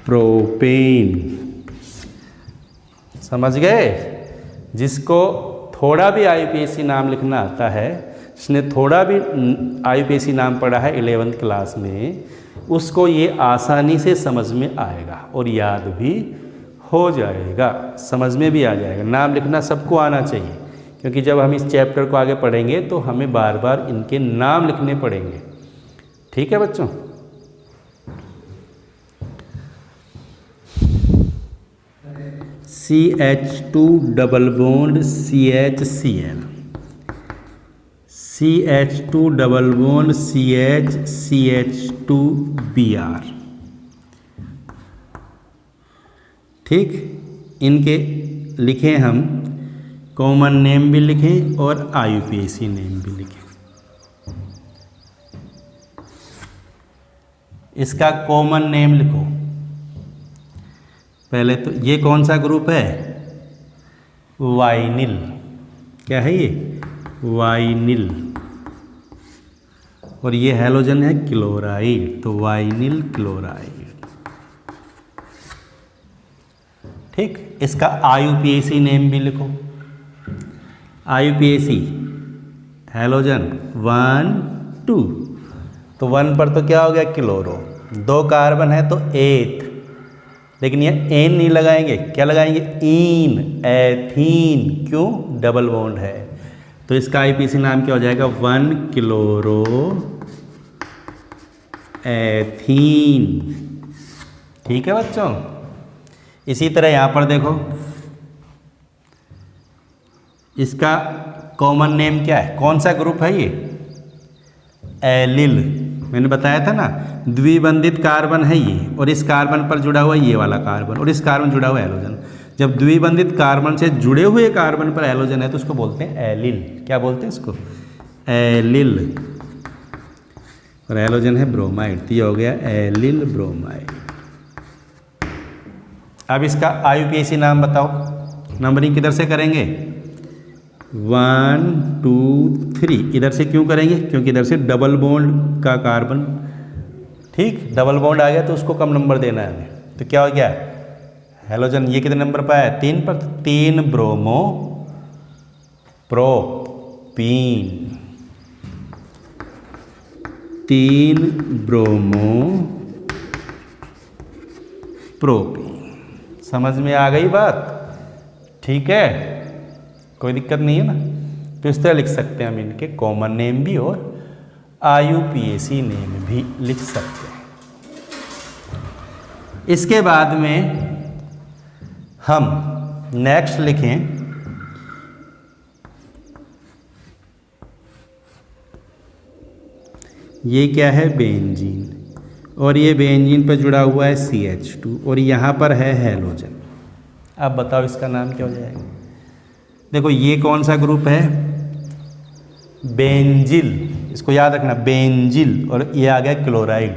प्रोपेन। समझ गए, जिसको थोड़ा भी आयुपेसी नाम लिखना आता है, जिसने थोड़ा भी आयुपेसी नाम पढ़ा है 11th क्लास में, उसको ये आसानी से समझ में आएगा और याद भी हो जाएगा, समझ में भी आ जाएगा। नाम लिखना सबको आना चाहिए, क्योंकि जब हम इस चैप्टर को आगे पढ़ेंगे तो हमें बार बार इनके नाम लिखने पड़ेंगे। ठीक है बच्चों, CH2 double bond CHCl, CH2 double bond CH2Br। ठीक, इनके लिखें हम, कॉमन नेम भी लिखें और आयुपेसी नेम भी लिखें। इसका कॉमन नेम लिखो पहले, तो ये कौन सा ग्रुप है वाइनिल। क्या है ये वाइनिल, और ये हैलोजन है क्लोराइड, तो वाइनिल क्लोराइड। ठीक, इसका आयुपेसी नेम भी लिखो। आयुपेसी हैलोजन 1 2, तो 1 पर तो क्या हो गया क्लोरो, 2 कार्बन है तो एथ, लेकिन ये एन नहीं लगाएंगे, क्या लगाएंगे? ईन, एथीन। क्यों? डबल बॉन्ड है। तो इसका आईपीसी नाम क्या हो जाएगा? 1 क्लोरो एथीन। ठीक है बच्चों। इसी तरह यहाँ पर देखो, इसका कॉमन नेम क्या है? कौन सा ग्रुप है ये? एलिल। मैंने बताया था ना, द्विबंधित कार्बन है ये, और इस कार्बन पर जुड़ा हुआ ये वाला कार्बन, और इस कार्बन जुड़ा हुआ हैलोजन। जब द्विबंधित कार्बन से जुड़े हुए कार्बन पर हैलोजन है तो उसको बोलते हैं एलिल। क्या बोलते हैं इसको? एलिल। और हैलोजन है ब्रोमाइड, तो ये हो गया एलिल ब्रोमाइड। अब इसका आईयूपीएसी नाम बताओ। नंबरिंग किधर से करेंगे? 1 2 3। इधर से क्यों करेंगे? क्योंकि इधर से डबल बॉन्ड का कार्बन, ठीक, डबल बॉन्ड आ गया तो उसको कम नंबर देना है हमें। तो क्या हो गया? हैलोजन ये कितने नंबर पर है? 3 पर। 3 ब्रोमो प्रोपीन, 3 ब्रोमो प्रोपीन। समझ में आ गई बात? ठीक है, कोई दिक्कत नहीं है ना। तो इस तरह लिख सकते हैं हम इनके कॉमन नेम भी और आईयूपीएसी नेम भी लिख सकते हैं। इसके बाद में हम नेक्स्ट लिखें ये क्या है? बेंजीन, और ये बेंजीन पर जुड़ा हुआ है CH2, और यहाँ पर है हैलोजन। अब बताओ इसका नाम क्या हो जाएगा? देखो ये कौन सा ग्रुप है? बेंजिल। इसको याद रखना, बेंजिल। और ये आ गया क्लोराइड,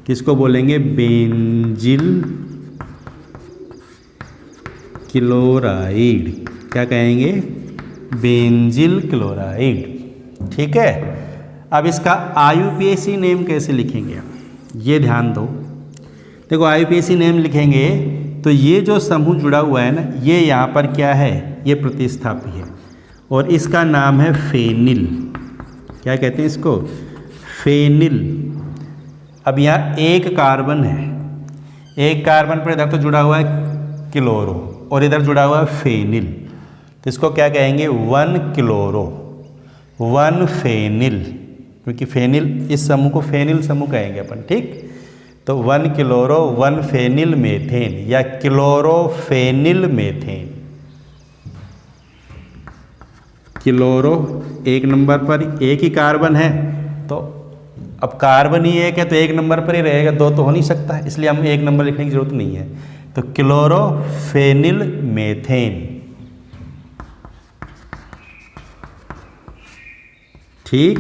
किसको बोलेंगे? Benzyl chloride. क्या कहेंगे? Benzyl chloride. ठीक है। अब इसका आईयूपीएसी नेम कैसे लिखेंगे हम? ये ध्यान दो। देखो आईयूपीएसी नेम लिखेंगे तो ये जो समूह जुड़ा हुआ है ना, ये यहाँ पर क्या है? ये प्रतिस्थापी है, और इसका नाम है फेनिल। क्या कहते हैं इसको? फेनिल। अब यहाँ एक कार्बन है, एक कार्बन पर इधर तो जुड़ा हुआ है क्लोरो, और इधर जुड़ा हुआ है फेनिल। तो इसको क्या कहेंगे? 1 क्लोरो 1 फेनिल, क्योंकि फेनिल, इस समूह को फेनिल समूह कहेंगे अपन। ठीक, तो 1 क्लोरो 1 फेनिल मेथेन, या क्लोरोफेनिल मेथेन। क्लोरो एक नंबर पर, एक ही कार्बन है, तो अब कार्बन ही एक है तो एक नंबर पर ही रहेगा, दो तो हो नहीं सकता है, इसलिए हम एक नंबर लिखने की जरूरत नहीं है। तो क्लोरोफेनिल मेथेन। ठीक,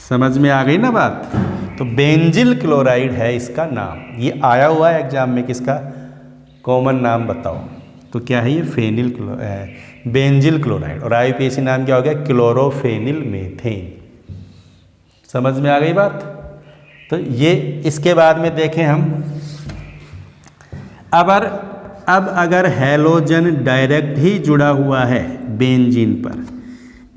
समझ में आ गई ना बात? तो बेंजिल क्लोराइड है इसका नाम। ये आया हुआ है एग्जाम में, किसका कॉमन नाम बताओ? तो क्या है ये? Phenyl benzyl chloride. और आईयूपीएसी नाम क्या हो गया? Chlorophenyl methane. समझ में आ गई बात? तो ये, इसके बाद में देखें हम, अब अगर हैलोजन डायरेक्ट ही जुड़ा हुआ है बेंजीन पर,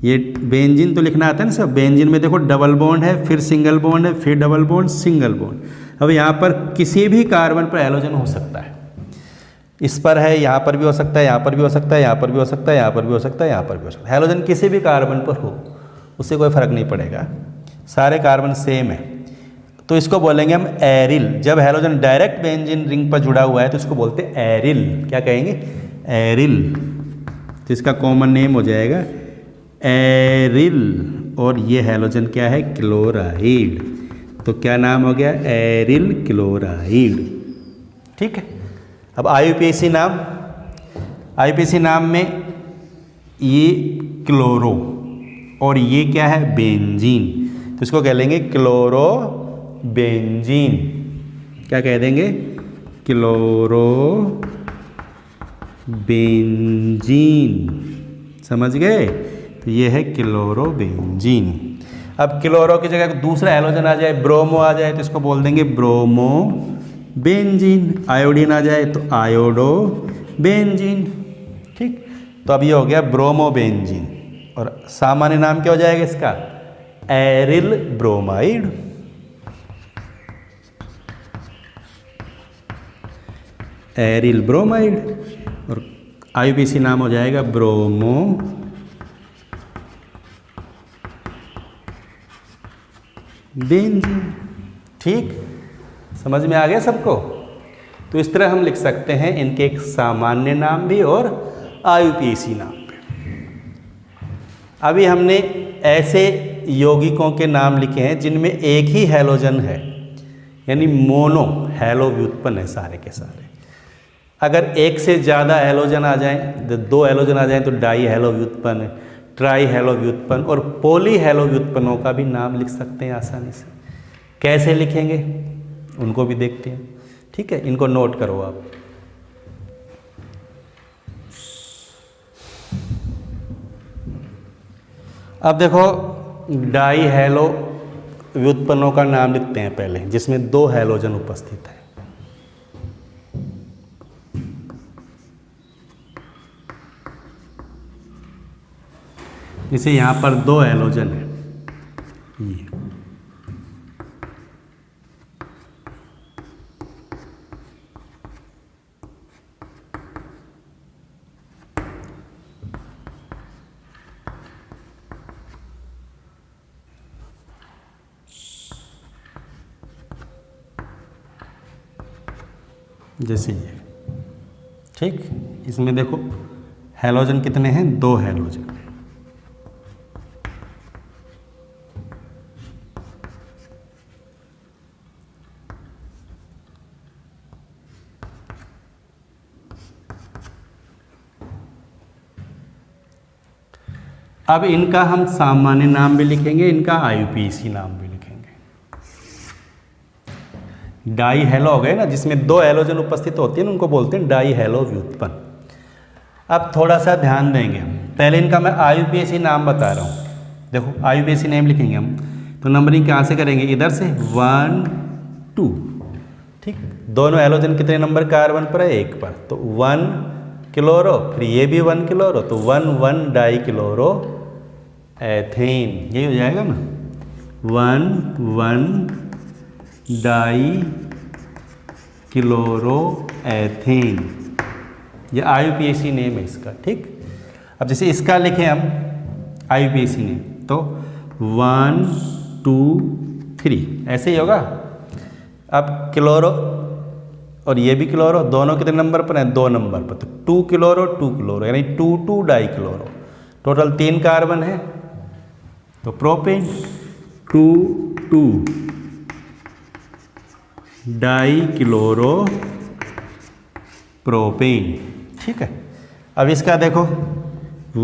ये बेंजीन तो लिखना आता है ना सब। बेंजीन में देखो डबल बॉन्ड है, फिर सिंगल बॉन्ड है, फिर डबल बॉन्ड, सिंगल बॉन्ड। अब यहाँ पर किसी भी कार्बन पर हैलोजन हो सकता है। इस पर है, यहाँ पर भी हो सकता है, यहाँ पर भी हो सकता है, यहाँ पर भी हो सकता है, यहाँ पर भी हो सकता है, यहाँ पर भी हो सकता है। हैलोजन किसी भी कार्बन पर हो, उससे कोई फर्क नहीं पड़ेगा, सारे कार्बन सेम है। तो इसको बोलेंगे हम एरिल। जब हैलोजन डायरेक्ट बेंजीन रिंग पर जुड़ा हुआ है तो इसको बोलते हैं एरिल। क्या कहेंगे? एरिल। तो इसका कॉमन नेम हो जाएगा एरिल। और ये हैलोजन क्या है? क्लोराइड। तो क्या नाम हो गया? Aryl chloride. ठीक है। अब आईयूपीएसी नाम, आईयूपीएसी नाम में ये क्लोरो और ये क्या है? बेंजीन। तो इसको कह लेंगे क्लोरो बेंजीन। क्या कह देंगे? Chloro benzene. समझ गए? तो ये है क्लोरो बेंजीन। अब क्लोरो की जगह दूसरा हैलोजन आ जाए, ब्रोमो आ जाए, तो इसको बोल देंगे ब्रोमो बेंजीन। आयोडीन आ जाए तो आयोडो बेंजीन। ठीक, तो अब ये हो गया ब्रोमो बेंजीन। और सामान्य नाम क्या हो जाएगा इसका? Aryl bromide. एरिल ब्रोमाइड, और IUPAC नाम हो जाएगा ब्रोमो बेंजीन। ठीक, समझ में आ गया सबको? तो इस तरह हम लिख सकते हैं इनके एक सामान्य नाम भी और IUPAC नाम भी। अभी हमने ऐसे यौगिकों के नाम लिखे हैं जिनमें एक ही हैलोजन है, यानी मोनो हैलो व्युत्पन्न है सारे के सारे। अगर एक से ज़्यादा हैलोजन आ जाएं, 2 हैलोजन आ जाएं तो डाई हैलो व्युत्पन्न, ट्राई हैलो व्युत्पन्न और पॉली हैलो व्युत्पन्नों का भी नाम लिख सकते हैं आसानी से। कैसे लिखेंगे उनको भी देखते हैं। ठीक है, इनको नोट करो आप। अब देखो डाई हैलो व्युत्पन्नों का नाम लिखते हैं पहले, जिसमें 2 हैलोजन उपस्थित है। जैसे यहाँ पर 2 हैलोजन है, ये जैसे ये। ठीक, इसमें देखो हैलोजन कितने हैं? 2 हैलोजन। अब इनका हम सामान्य नाम भी लिखेंगे, इनका IUPAC नाम भी लिखेंगे। डाई हैलो हो गए ना, जिसमें 2 हैलोजन उपस्थित होती है ना, उनको बोलते हैं डाई हैलो व्युत्पन्न। अब थोड़ा सा ध्यान देंगे हम, पहले इनका मैं IUPAC नाम बता रहा हूँ। देखो IUPAC नेम लिखेंगे हम, तो नंबरिंग कहाँ से करेंगे? इधर से 1 2। ठीक, दोनों हैलोजन कितने नंबर कार्बन पर है? 1 पर, तो 1 क्लोरो, फिर ये भी 1 क्लोरो, तो 1 डाई क्लोरो एथेन, यही हो जाएगा ना, 1 डाई क्लोरो एथेन। ये IUPAC नेम है इसका। ठीक, अब जैसे इसका लिखें हम IUPAC नेम, तो 1 2 3 ऐसे ही होगा। अब क्लोरो और ये भी क्लोरो, दोनों कितने नंबर पर हैं? 2 नंबर पर, तो 2 क्लोरो यानी 2 डाई क्लोरो, टोटल 3 कार्बन है। तो प्रोपेन 2 डाई क्लोरो प्रोपेन। ठीक है, अब इसका देखो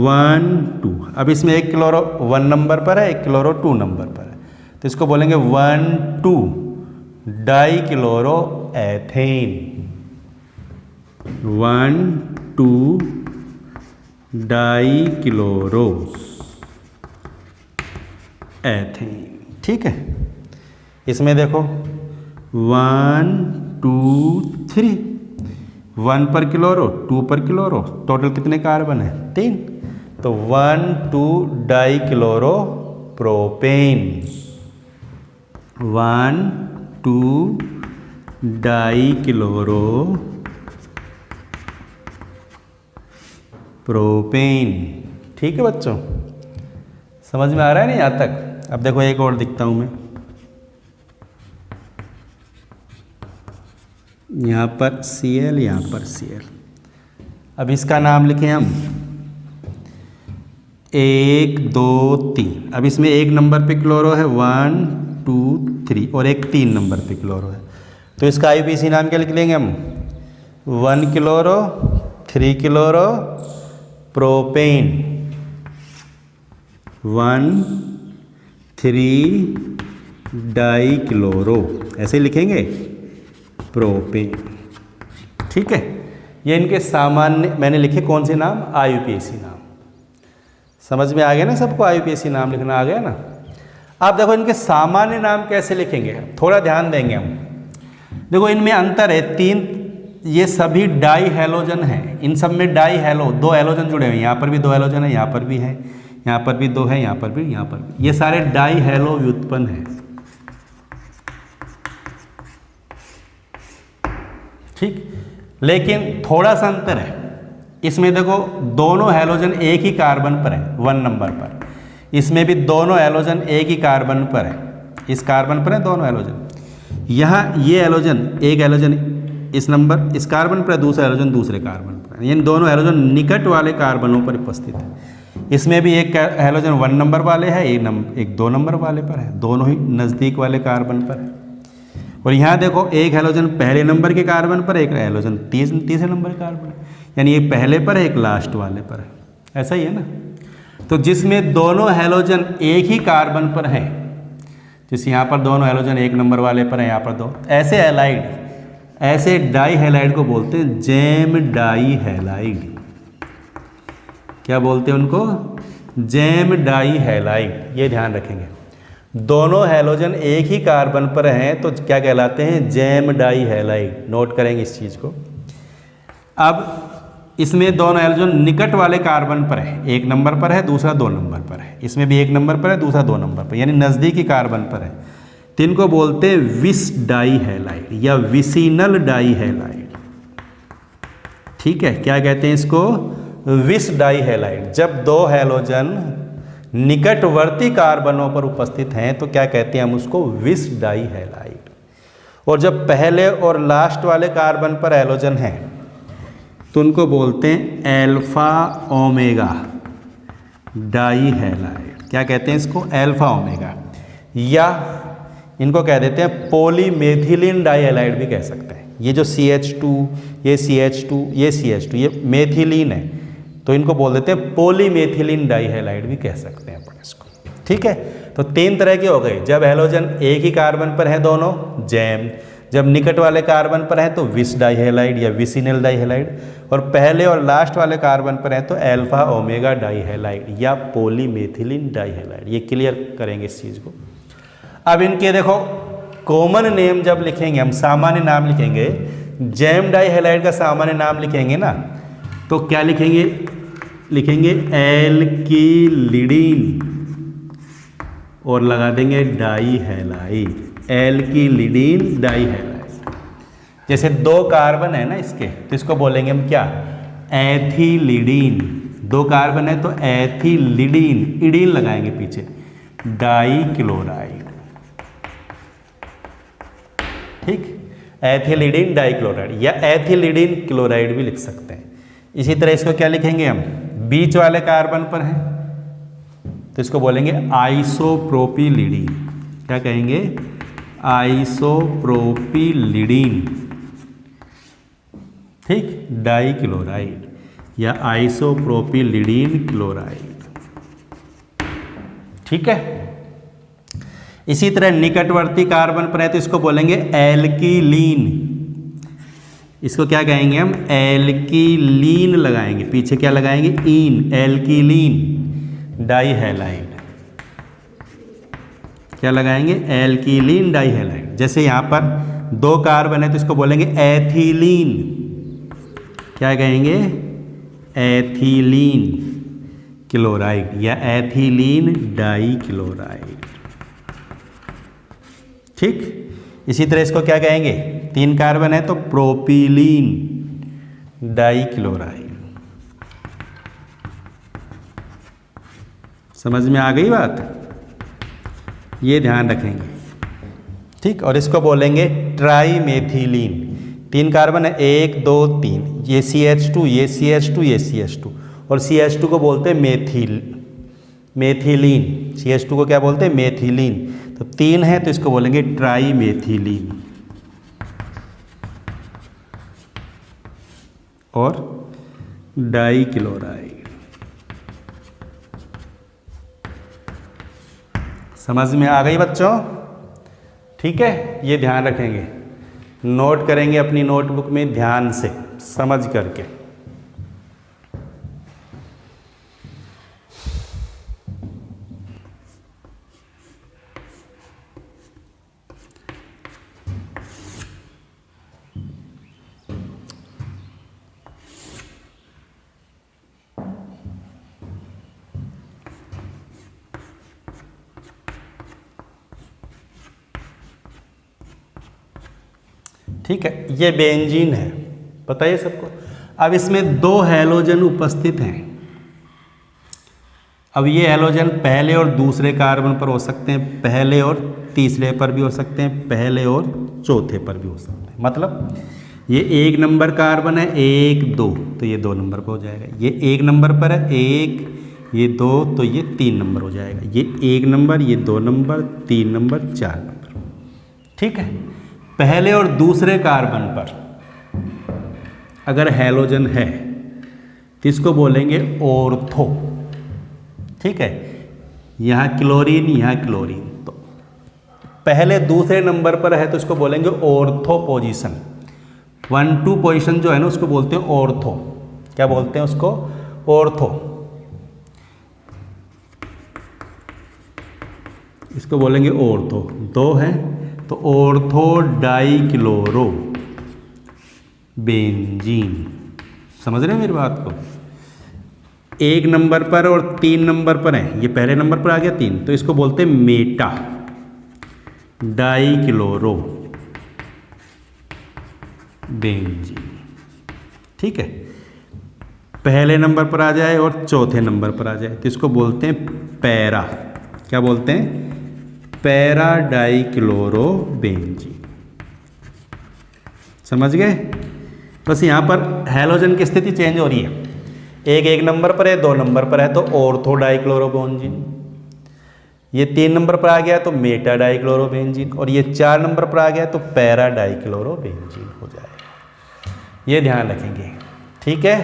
1 2, अब इसमें 1 क्लोरो 1 नंबर पर है, 1 क्लोरो 2 नंबर पर है, तो इसको बोलेंगे 1 2 die chloro ethane. 1 2 die chloro ethane. ठीक है, इसमें देखो 1 2 3, 1 पर क्लोरो 2 पर क्लोरो, टोटल कितने कार्बन है? 3, तो 1 2 die chloro propane. 1 2 die chloro propane. ठीक है बच्चों, समझ में आ रहा है ना यहाँ तक? अब देखो एक और दिखता हूँ मैं, यहाँ पर Cl, यहाँ पर Cl। अब इसका नाम लिखें हम 1 2 3। अब इसमें 1 नंबर पे क्लोरो है, 1 2 3, और एक 3 नंबर पे क्लोरो है, तो इसका IUPAC नाम क्या लिख लेंगे हम? 1 chloro 3 chloro propane. 1 3 die chloro, ऐसे लिखेंगे प्रोपेन। ठीक है, ये इनके सामान्य मैंने लिखे कौन से नाम? IUPAC नाम। समझ में आ गया ना सबको? IUPAC नाम लिखना आ गया ना? आप देखो इनके सामान्य नाम कैसे लिखेंगे, थोड़ा ध्यान देंगे हम। देखो इनमें अंतर है 3, ये सभी डाई हैलोजन हैं, इन सब में डाई हैलो 2 हैलोजन जुड़े हुए हैं, यहाँ पर भी 2 हैलोजन है, यहाँ पर भी है, यहाँ पर भी 2 है, यहाँ पर भी, यहाँ पर भी, ये सारे डाई हैलो व्युत्पन्न हैं। ठीक, लेकिन थोड़ा सा अंतर है इसमें। देखो दोनों हैलोजन एक ही कार्बन पर है 1 नंबर पर, इसमें भी दोनों हैलोजन एक ही कार्बन पर है, इस कार्बन पर है दोनों हैलोजन। यहाँ ये हैलोजन, एक हैलोजन इस नंबर इस कार्बन पर है, दूसरा हैलोजन दूसरे कार्बन पर है, यानी दोनों हैलोजन निकट वाले कार्बनों पर उपस्थित है। इसमें भी एक हैलोजन 1 नंबर वाले है, एक 2 नंबर वाले पर है, दोनों ही नज़दीक वाले कार्बन पर है। और यहाँ देखो एक हैलोजन पहले नंबर के कार्बन पर, एक हैलोजन तीसरे नंबर के कार्बन, यानी एक पहले पर है एक लास्ट वाले पर है। ऐसा ही है ना। तो जिसमें दोनों हैलोजन एक ही कार्बन पर है, जैसे यहाँ पर दोनों हैलोजन 1 नंबर वाले पर है, यहाँ पर दो, ऐसे हैलाइड, ऐसे डाई हैलाइड को बोलते हैं जैम डाई हैलाइड। क्या बोलते हैं उनको? Gem dihalide. ये ध्यान रखेंगे, दोनों हैलोजन एक ही कार्बन पर हैं तो क्या कहलाते हैं? Jam die halide. नोट करेंगे इस चीज़ को। अब इसमें दोनों हैलोजन निकट वाले कार्बन पर है, 1 नंबर पर है, दूसरा 2 नंबर पर है, इसमें भी 1 नंबर पर है, दूसरा 2 नंबर पर, यानी नज़दीकी कार्बन पर है, तो इनको बोलते हैं विस डाई हैलाइड या विसिनल डाई हैलाइड। ठीक है, क्या कहते हैं इसको? विस डाई हैलाइड। जब दो हैलोजन निकटवर्ती कार्बनों पर उपस्थित हैं तो क्या कहते हैं हम उसको? विस डाई हैलाइड। और जब पहले और लास्ट वाले कार्बन पर हैलोजन हैं तो उनको बोलते हैं एल्फा ओमेगा डाई हैलाइड। क्या कहते हैं इसको? एल्फा ओमेगा, या इनको कह देते हैं पॉलीमेथिलीन डाई हैलाइड भी कह सकते हैं। ये जो CH2, ये CH2, ये CH2, ये मेथिलीन है तो इनको बोल देते हैं पॉलीमेथिलीन डाई हैलाइड भी कह सकते हैं अपन इसको। ठीक है, तो 3 तरह के हो गए। जब हैलोजन एक ही कार्बन पर है दोनों, जैम। जब निकट वाले कार्बन पर है तो विस डाई हैलाइड या विसिनल डाई हैलाइड। और पहले और लास्ट वाले कार्बन पर है तो एल्फा ओमेगा डाई हैलाइड या पॉलीमेथिलीन डाई हैलाइड। ये क्लियर करेंगे इस चीज़ को। अब इनके देखो कॉमन नेम जब लिखेंगे हम, सामान्य नाम लिखेंगे, जैम डाई हैलाइड का सामान्य नाम लिखेंगे ना, तो क्या लिखेंगे? लिखेंगे एल्किलिडीन और लगा देंगे डाई हैलाइड, एल्किलिडीन डाई हैलाइड। जैसे 2 कार्बन है ना इसके, तो इसको बोलेंगे हम क्या? एथिलिडीन। 2 कार्बन है तो एथिलिडीन, इडीन लगाएंगे पीछे, डाई क्लोराइड। ठीक, एथिलिडीन डाई क्लोराइड या एथिलिडीन क्लोराइड भी लिख सकते हैं। इसी तरह इसको क्या लिखेंगे हम? बीच वाले कार्बन पर है तो इसको बोलेंगे आइसोप्रोपिलिडीन। क्या कहेंगे? आइसोप्रोपिलिडीन। ठीक, डाई क्लोराइड या आइसोप्रोपिलिडीन क्लोराइड। ठीक है, इसी तरह निकटवर्ती कार्बन पर है तो इसको बोलेंगे एल्किलीन। इसको क्या कहेंगे हम? एल्किलीन लगाएंगे, पीछे क्या लगाएंगे? ईन, एल्किलीन डाई हैलाइड। क्या लगाएंगे? एल्किलीन डाई हैलाइड। जैसे यहाँ पर 2 कार्बन है तो इसको बोलेंगे एथिलीन। क्या कहेंगे? एथिलीन क्लोराइड या एथिलीन डाई क्लोराइड। ठीक, इसी तरह इसको क्या कहेंगे? 3 कार्बन है तो प्रोपिलीन डाई क्लोराइड। समझ में आ गई बात? ये ध्यान रखेंगे। ठीक, और इसको बोलेंगे ट्राईमेथिलीन। 3 कार्बन है, 1 2 3, ये CH2, ये CH2, ये CH2, और CH2 को बोलते हैं मेथिलीन। CH2 को क्या बोलते हैं? मेथिलीन। तो 3 है तो इसको बोलेंगे ट्राईमेथिलीन। और डाई क्लोराइड। समझ में आ गई बच्चों? ठीक है, ये ध्यान रखेंगे, नोट करेंगे अपनी नोटबुक में ध्यान से समझ करके। ठीक है, ये बेंजीन है। बताइए सबको। अब इसमें 2 हैलोजन उपस्थित हैं। अब ये हैलोजन पहले और दूसरे कार्बन पर हो सकते हैं, पहले और तीसरे पर भी हो सकते हैं, पहले और चौथे पर भी हो सकते हैं। मतलब ये 1 नंबर कार्बन है, 1 2, तो ये 2 नंबर पर हो जाएगा। ये 1 नंबर पर है, 1, ये 2, तो ये 3 नंबर हो जाएगा। ये 1 नंबर, ये 2 नंबर, 3 नंबर, 4 नंबर। ठीक है। पहले और दूसरे कार्बन पर अगर हैलोजन है तो इसको बोलेंगे ऑर्थो। ठीक है। यहाँ क्लोरीन, यहाँ क्लोरीन, तो पहले दूसरे नंबर पर है तो इसको बोलेंगे ऑर्थो पोजीशन। 1 2 पोजीशन जो है ना उसको बोलते हैं ऑर्थो। क्या बोलते हैं उसको? ऑर्थो। इसको बोलेंगे ऑर्थो। 2 है तो ऑर्थो डाइक्लोरो बेंजीन। समझ रहे हैं मेरी बात को? 1 नंबर पर और 3 नंबर पर है, ये पहले नंबर पर आ गया 3, तो इसको बोलते हैं मेटा डाइक्लोरो बेंजीन। ठीक है। पहले नंबर पर आ जाए और चौथे नंबर पर आ जाए तो इसको बोलते हैं पैरा। क्या बोलते हैं? Para dichloro benzene. समझ गए? बस यहाँ पर हैलोजन की स्थिति चेंज हो रही है। 1 नंबर पर है, 2 नंबर पर है तो ऑर्थो डाइक्लोरो बेंजीन। ये 3 नंबर पर आ गया तो मेटा डाइक्लोरो बेंजीन, और ये 4 नंबर पर आ गया तो पैरा डाइक्लोरो बेंजीन हो जाएगा। ये ध्यान रखेंगे। ठीक है।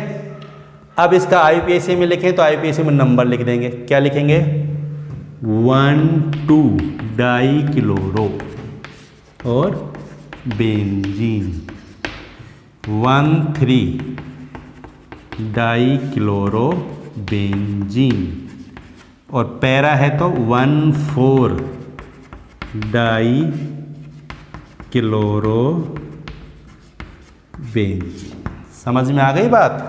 अब इसका IUPAC में लिखें तो IUPAC में नंबर लिख देंगे। क्या लिखेंगे? 1 2 डाइक्लोरो और बेंजीन, 1 3 डाइक्लोरो बेंजीन, और पैरा है तो 1 4 डाइक्लोरो बेंजीन। समझ में आ गई बात?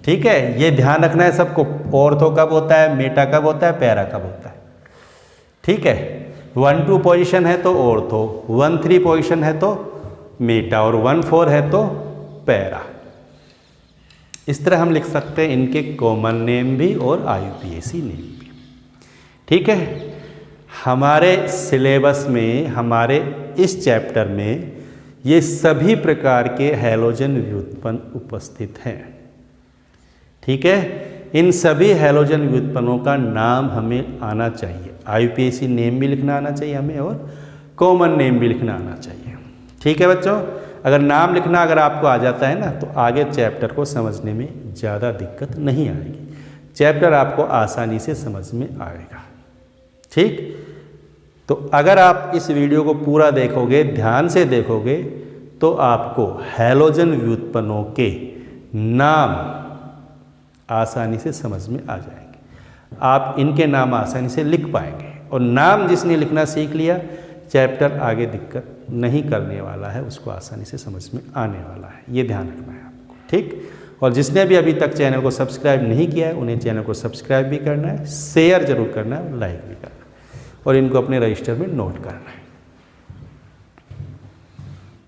ठीक है। ये ध्यान रखना है सबको। ऑर्थो कब होता है, मेटा कब होता है, पैरा कब होता है। ठीक है। 1 2 पोजीशन है तो ऑर्थो, 1 3 पोजीशन है तो मेटा, और 1 4 है तो पैरा। इस तरह हम लिख सकते हैं इनके कॉमन नेम भी और IUPAC नेम भी। ठीक है। हमारे सिलेबस में, हमारे इस चैप्टर में ये सभी प्रकार के हैलोजन व्युत्पन्न उपस्थित हैं। ठीक है। इन सभी हैलोजन व्युत्पन्नों का नाम हमें आना चाहिए। IUPAC नेम भी लिखना आना चाहिए हमें, और कॉमन नेम भी लिखना आना चाहिए। ठीक है बच्चों। अगर नाम लिखना अगर आपको आ जाता है ना तो आगे चैप्टर को समझने में ज़्यादा दिक्कत नहीं आएगी। चैप्टर आपको आसानी से समझ में आएगा। ठीक। तो अगर आप इस वीडियो को पूरा देखोगे, ध्यान से देखोगे, तो आपको हैलोजन व्युत्पन्नों के नाम आसानी से समझ में आ जाएंगे। आप इनके नाम आसानी से लिख पाएंगे, और नाम जिसने लिखना सीख लिया, चैप्टर आगे दिक्कत नहीं करने वाला है, उसको आसानी से समझ में आने वाला है। ये ध्यान रखना है आपको। ठीक। और जिसने भी अभी तक चैनल को सब्सक्राइब नहीं किया है उन्हें चैनल को सब्सक्राइब भी करना है, शेयर जरूर करना है, लाइक भी करना है, और इनको अपने रजिस्टर में नोट करना है।